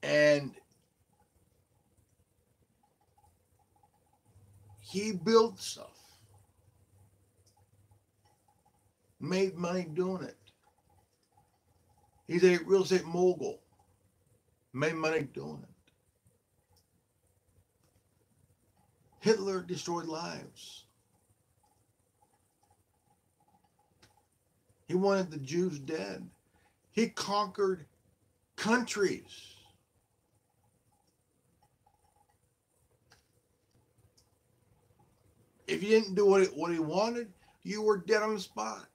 And he built stuff. Made money doing it. He's a real estate mogul. Made money doing it. Hitler destroyed lives. He wanted the Jews dead. He conquered countries. If you didn't do what he wanted, you were dead on the spot.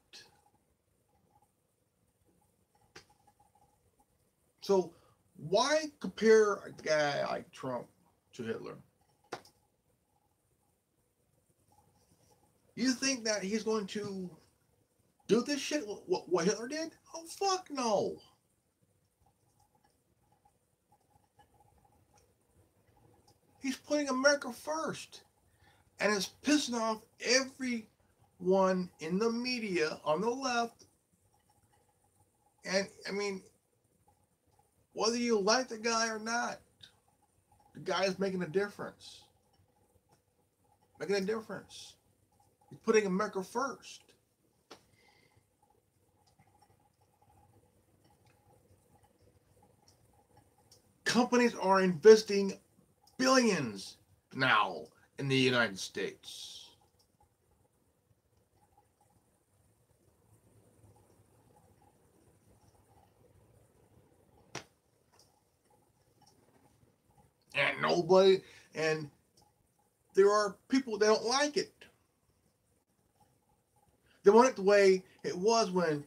So why compare a guy like Trump to Hitler? You think that he's going to do this shit, what Hitler did? Oh, fuck no. He's putting America first. And it's pissing off everyone in the media on the left. And, I mean, whether you like the guy or not, the guy is making a difference. Making a difference. He's putting America first. Companies are investing billions now in the United States. And there are people that don't like it. They want it the way it was when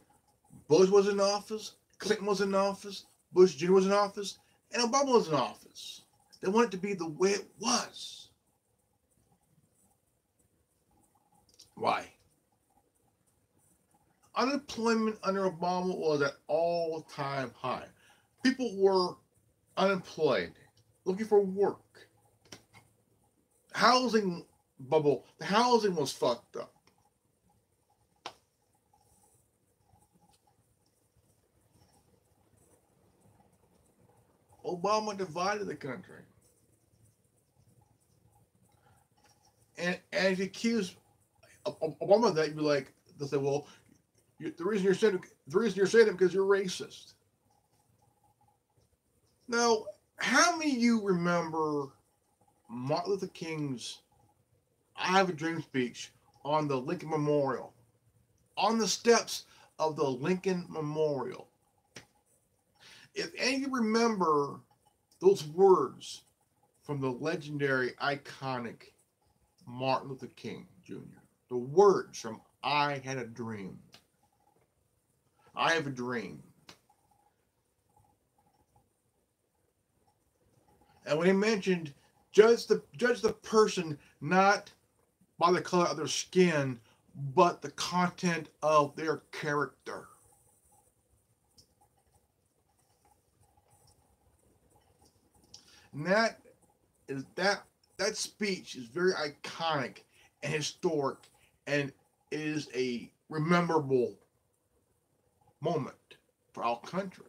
Bush was in office, Clinton was in office, Bush Jr. was in office, and Obama was in office. They want it to be the way it was. Why? Unemployment under Obama was at all-time high. People were unemployed, looking for work. Housing bubble, the housing was fucked up. Obama divided the country. And if you accuse Obama of that, you'd be like, they'll say, well, the reason you're saying it because you're racist. Now, how many of you remember Martin Luther King's I Have a Dream speech, on the Lincoln Memorial, on the steps of the Lincoln Memorial. If any of you remember those words from the legendary, iconic Martin Luther King Jr., the words from I Had a Dream. I have a dream. And when he mentioned, judge the person not by the color of their skin, but the content of their character. And that speech is very iconic and historic, and it is a rememberable moment for our country.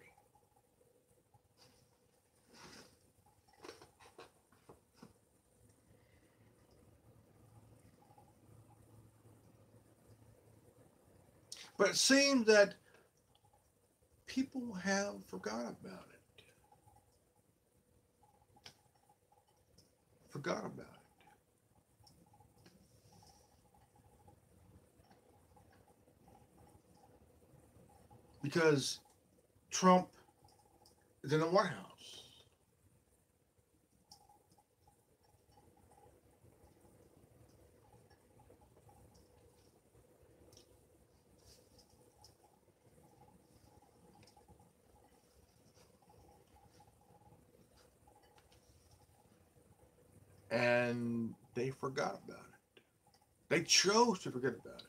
But it seems that people have forgot about it. Forgot about it. Because Trump is in the White House. And they forgot about it. They chose to forget about it.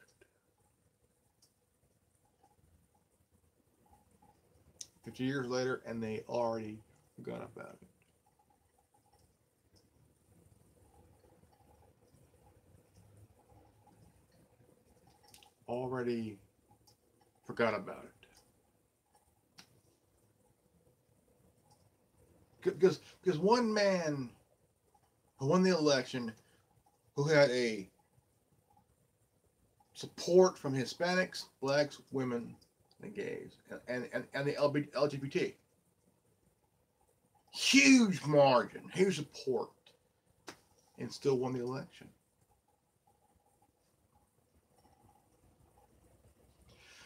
50 years later, and they already forgot about it. Already forgot about it. Because one man who won the election, who had a support from Hispanics, blacks, women, and gays, and the LGBT. Huge margin, huge support, and still won the election.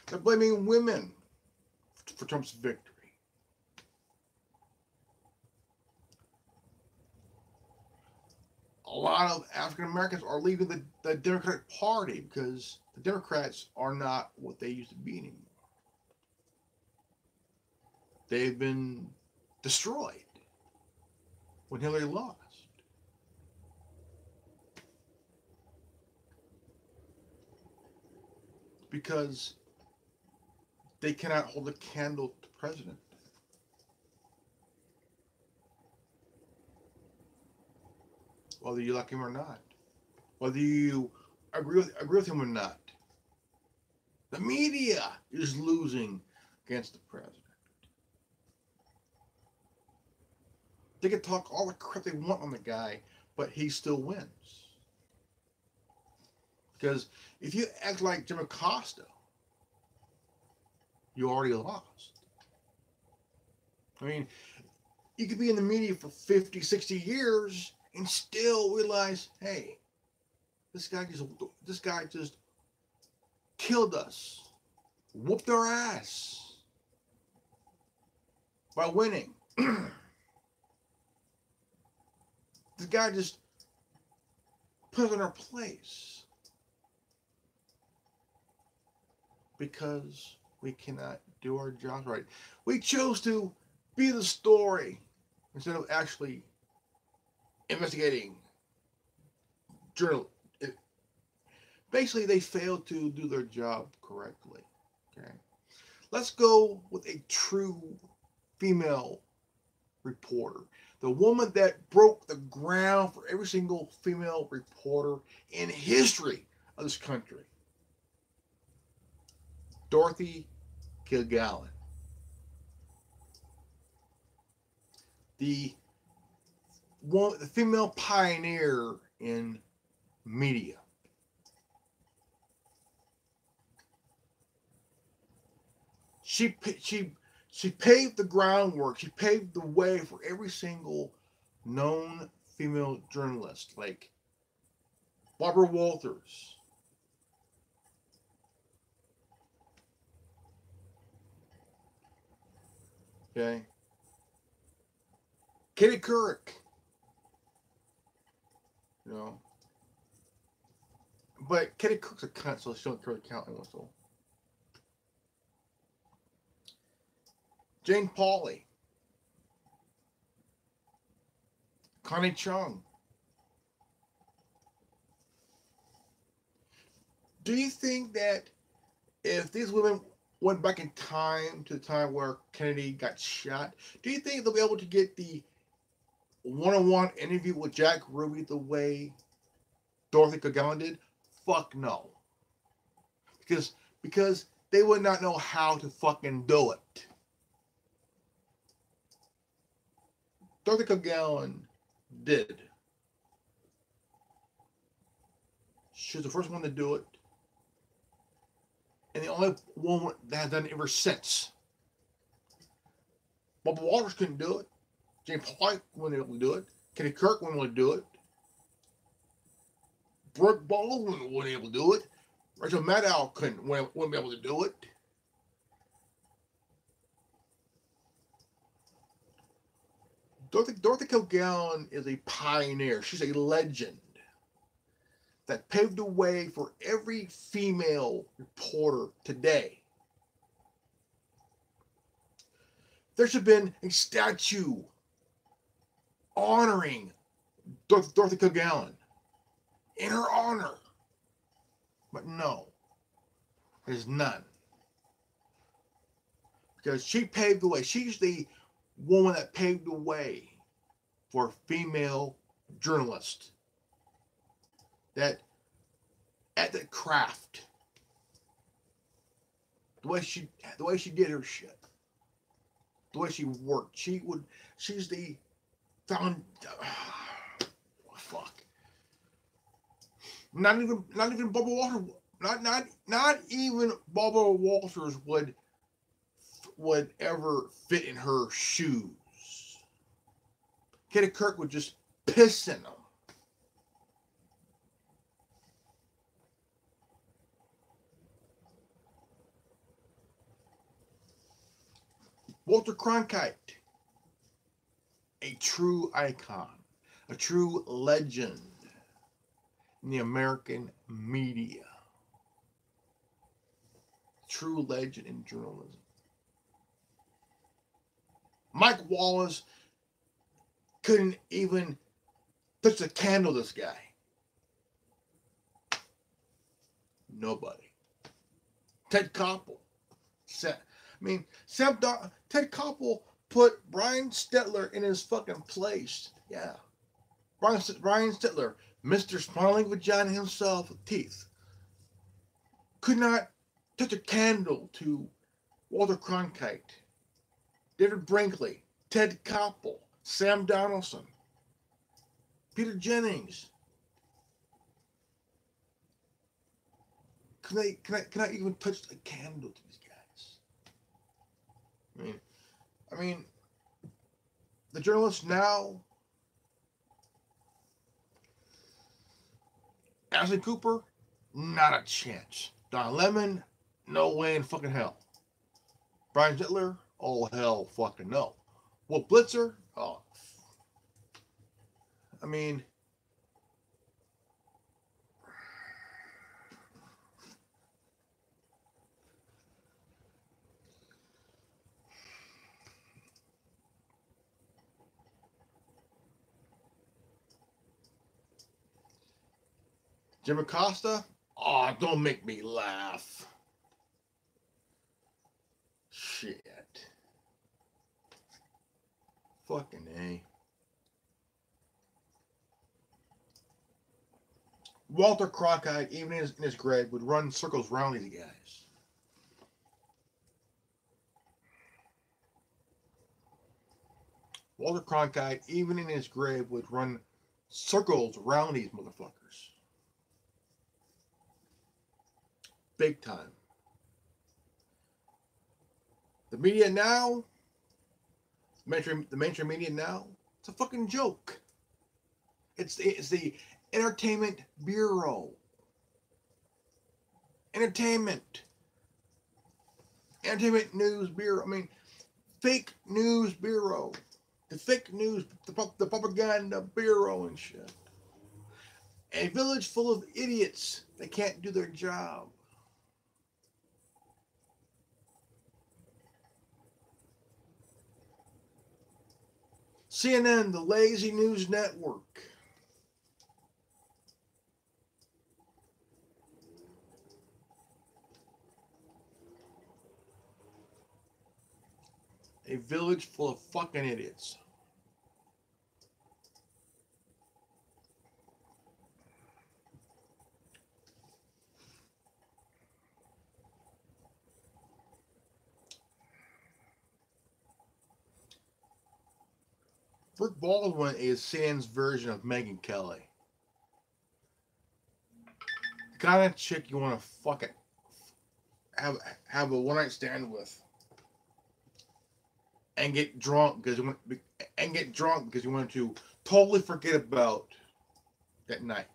They're blaming women for Trump's victory. A lot of African Americans are leaving the Democratic Party because the Democrats are not what they used to be anymore. They've been destroyed when Hillary lost. Because they cannot hold a candle to the president. Whether you like him or not, whether you agree with him or not, the media is losing against the president. They can talk all the crap they want on the guy, but he still wins. Because if you act like Jim Acosta, you already lost. I mean, you could be in the media for 50, 60 years and still realize, hey, this guy just killed us, whooped our ass by winning. This guy just put us in our place because we cannot do our jobs right. We chose to be the story instead of actually investigating journal. Basically, they failed to do their job correctly. Okay, let's go with a true female reporter, the woman that broke the ground for every single female reporter in history of this country, Dorothy Kilgallen, the female pioneer in media. She paved the groundwork. She paved the way for every single known female journalist, like Barbara Walters, Okay. Kitty Couric. You know. But Kitty Couric's a cunt, so she don't really count anymore. So. Jane Pauley. Connie Chung. Do you think that if these women went back in time to the time where Kennedy got shot, do you think they'll be able to get the one-on-one interview with Jack Ruby the way Dorothy Cogallan did? Fuck no. Because they would not know how to fucking do it. Dorothy Cogallan did. She was the first one to do it. And the only one that has done it ever since. Barbara Walters couldn't do it. Jane Pauley wasn't able to do it. Kitty Couric wasn't able to do it. Brooke Baldwin wasn't able to do it. Rachel Maddow wouldn't be able to do it. Dorothy Cogallan is a pioneer. She's a legend that paved the way for every female reporter today. There should have been a statue honoring Dorothy Cogallan in her honor. But no, there's none. Because she paved the way. She's the woman that paved the way for female journalists that at the craft, the way she did her shit, the way she worked, she's the found. Fuck. Not even Barbara Walters. Not even Barbara Walters would ever fit in her shoes. Kitty Couric would just piss in them. Walter Cronkite, a true icon, a true legend in the American media, true legend in journalism. Mike Wallace couldn't even touch the candle to this guy. Nobody. Ted Koppel. Ted Koppel put Brian Stetler in his fucking place. Yeah. Brian Stetler, Mr. Smiling Vagina himself with teeth, could not touch a candle to Walter Cronkite, David Brinkley, Ted Koppel, Sam Donaldson, Peter Jennings. Can I even touch a candle to these guys? I mean, the journalists now, Ashley Cooper, not a chance. Don Lemon, no way in fucking hell. Brian Stetler, oh hell fucking no. Will Blitzer, oh. I mean, Jim Acosta, oh, don't make me laugh. Shit. Fucking A. Walter Cronkite, even in his grave, would run circles around these guys. Walter Cronkite, even in his grave, would run circles around these motherfuckers. Big time. The media now, the mainstream media now, it's a fucking joke. It's the Entertainment Bureau. Entertainment News Bureau. I mean, fake news bureau. The fake news, the propaganda bureau and shit. A village full of idiots that can't do their job. CNN, the lazy news network. A village full of fucking idiots. Brooke Baldwin is CNN's version of Megyn Kelly. The kind of chick you want to fucking have a one night stand with, and get drunk because you want to totally forget about that night.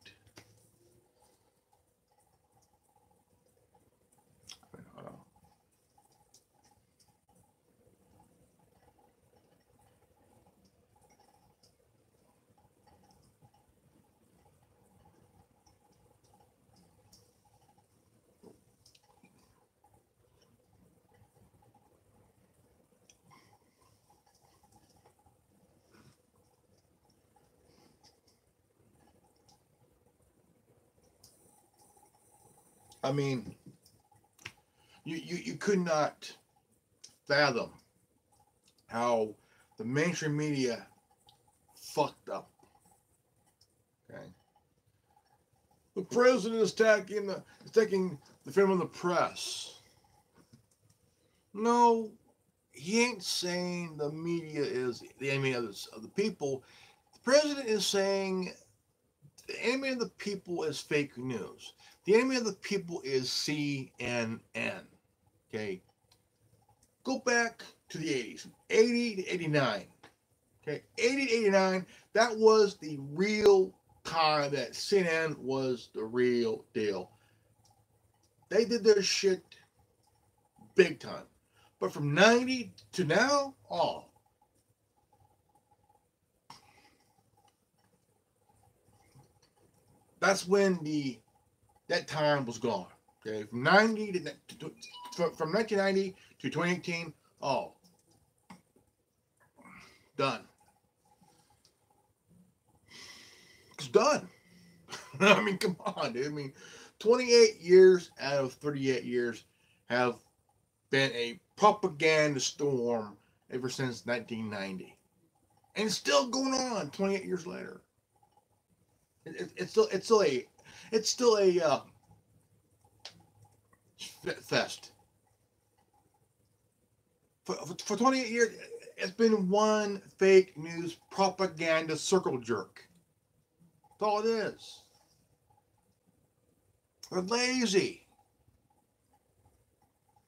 I mean, you could not fathom how the mainstream media fucked up. Okay, the president is taking the freedom of the press. No, he ain't saying the media is the enemy of the people. The president is saying the enemy of the people is fake news. The enemy of the people is CNN. Okay. Go back to the 80s, 80 to 89. Okay, 80 to 89, that was the real time that CNN was the real deal. They did their shit big time. But from 90 to now, oh. That's when that time was gone. Okay, from 1990 to 2018, oh, done. It's done. I mean, come on, dude. I mean, 28 years out of 38 years have been a propaganda storm ever since 1990, and it's still going on 28 years later. It's still a fest. For 28 years, it's been one fake news propaganda circle jerk. That's all it is. They're lazy.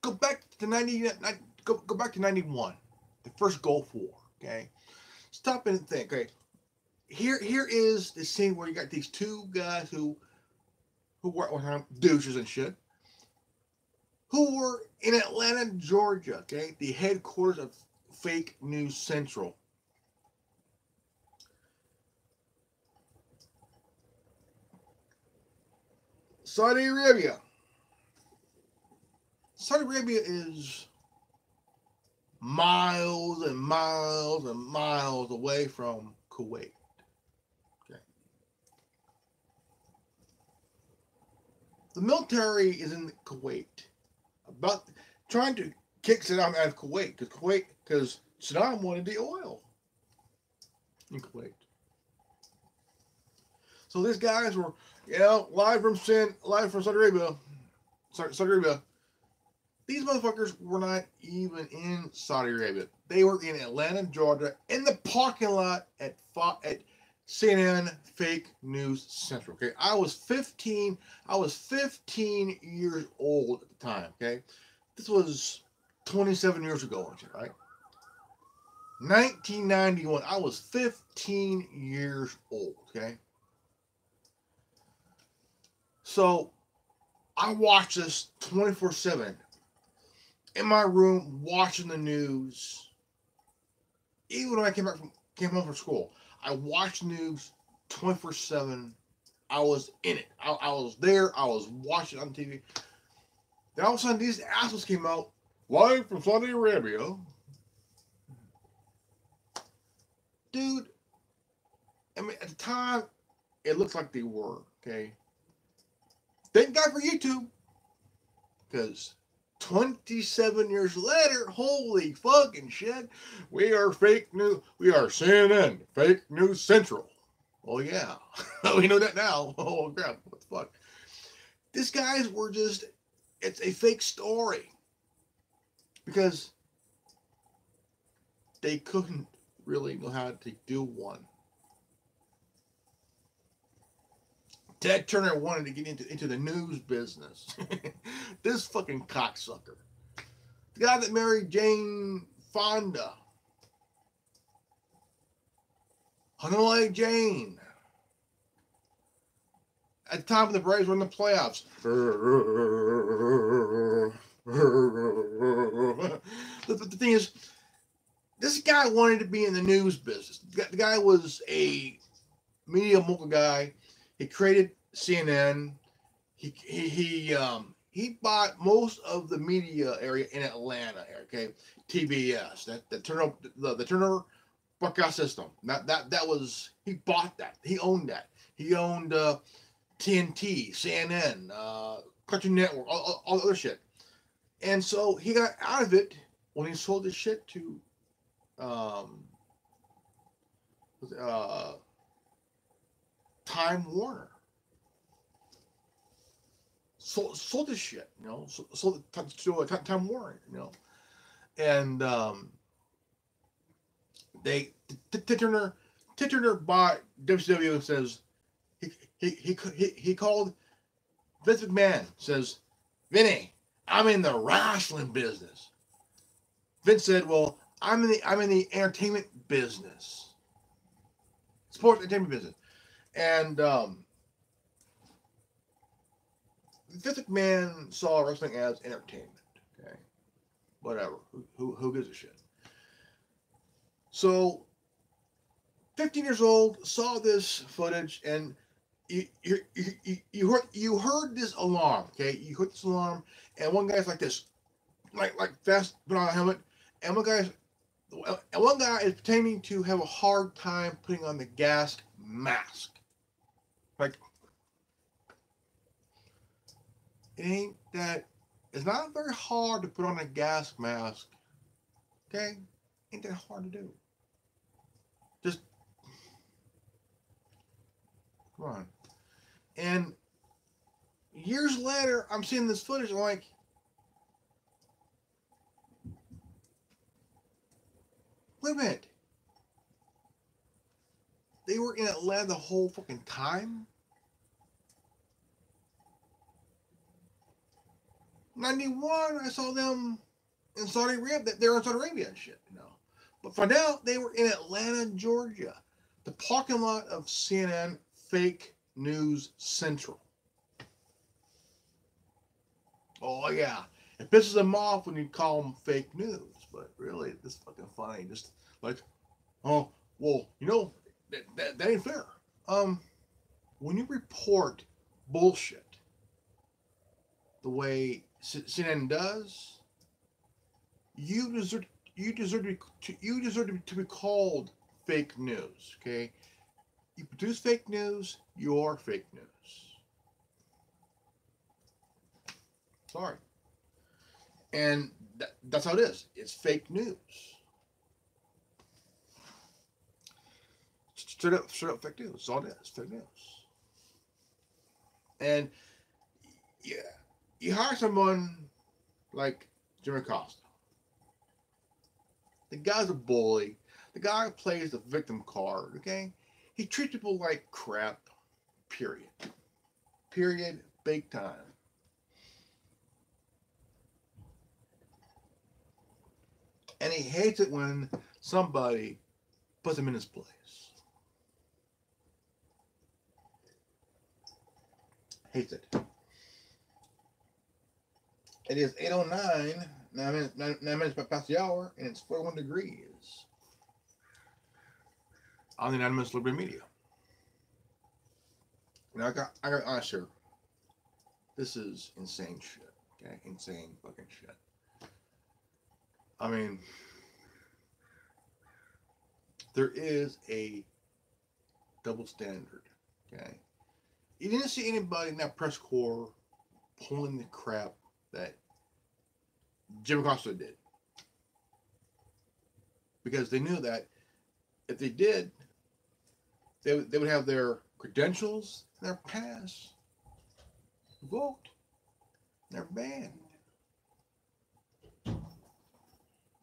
Go back to 91, the first Gulf War. Okay, stop and think. Okay, here is the scene where you got these two guys who were douches and shit, who were in Atlanta, Georgia. Okay, the headquarters of Fake News Central. Saudi Arabia. Saudi Arabia is miles and miles and miles away from Kuwait. Okay. The military is in Kuwait, about trying to kick Saddam out of Kuwait because Saddam wanted the oil in Kuwait. So these guys were, live from Saudi Arabia. Saudi Arabia. These motherfuckers were not even in Saudi Arabia. They were in Atlanta, Georgia, in the parking lot at CNN Fake News Central. Okay, I was 15 years old at the time. Okay, this was 27 years ago, right? 1991. I was 15 years old. Okay, so I watched this 24/7 in my room watching the news Even when I came home from school, I watched news 24/7. I was in it. I was there. I was watching on TV. Then all of a sudden, these assholes came out live from Saudi Arabia. Dude, I mean, at the time, it looked like they were, okay? Thank God for YouTube. Because 27 years later, holy fucking shit, we are fake news. We are CNN, fake news central. Oh, yeah. We know that now. Oh, crap. What the fuck? These guys were just, it's a fake story. Because they couldn't really know how to do one. Ted Turner wanted to get into the news business. This fucking cocksucker. The guy that married Jane Fonda. Hanoi Jane. At the time when the Braves were in the playoffs. The thing is, this guy wanted to be in the news business. The guy was a media mogul guy. He created CNN. He bought most of the media area in Atlanta. Okay, TBS, the Turner broadcast system. That was, he bought that. He owned that. He owned TNT, CNN, Cartoon Network, all the other shit. And so he got out of it when he sold his shit to Time Warner. Sold this shit, you know, sold it to Time Warner, you know, and Turner bought WCW and says he called Vince McMahon, says, Vinny, I'm in the wrestling business. Vince said, well, I'm in the entertainment business, sports entertainment business, and Vince McMahon saw wrestling as entertainment. Okay, whatever. Who gives a shit? So, 15 years old, saw this footage, and you heard this alarm. Okay, you heard this alarm, and one guy's like this, like fast, put on a helmet, and one guy is pretending to have a hard time putting on the gas mask. Like, it's not very hard to put on a gas mask. Okay? Ain't that hard to do. Just, come on. And years later, I'm seeing this footage, I'm like, wait a minute. They were in Atlanta the whole fucking time? 91, I saw them in Saudi Arabia. They're in Saudi Arabia and shit, you know. But for now, they were in Atlanta, Georgia, the parking lot of CNN Fake News Central. Oh yeah, it pisses them off when you call them fake news, but really, it's fucking funny. Just like, oh well, you know, that ain't fair. When you report bullshit the way CNN does, you deserve to be called fake news. Okay, you produce fake news, you're fake news. Sorry, and that's how it is. It's fake news. Straight up fake news. That's all it is. Fake news. And yeah, you hire someone like Jimmy Costa. The guy's a bully. The guy plays the victim card, okay? He treats people like crap, period. Period, big time. And he hates it when somebody puts him in his place. Hates it. It is 8:09, 9 minutes past the hour, and it's 41 degrees. on the Anonymous Liberty Media. Now I got honest here. This is insane shit. Okay, insane fucking shit. I mean, there is a double standard. Okay, you didn't see anybody in that press corps pulling the crap that Jim Acosta did, because they knew that if they did, they would have their credentials, their pass revoked, they're banned.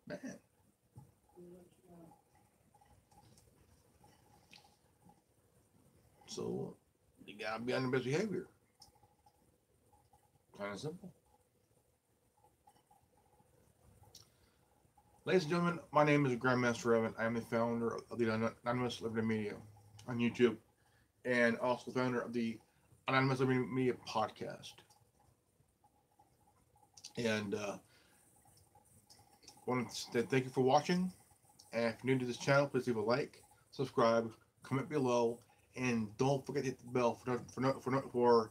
Man. So you gotta be on the best behavior. Kind of simple. Ladies and gentlemen, my name is Grandmaster Evan. I am the founder of the Anonymous Liberty Media on YouTube, and also the founder of the Anonymous Liberty Media podcast. And I want to thank you for watching. And if you're new to this channel, please leave a like, subscribe, comment below, and don't forget to hit the bell for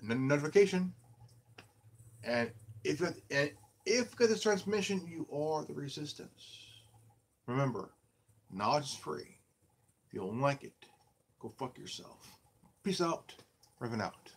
notification. And if you get this transmission, you are the resistance. Remember, knowledge is free. If you don't like it, go fuck yourself. Peace out. Reverend out.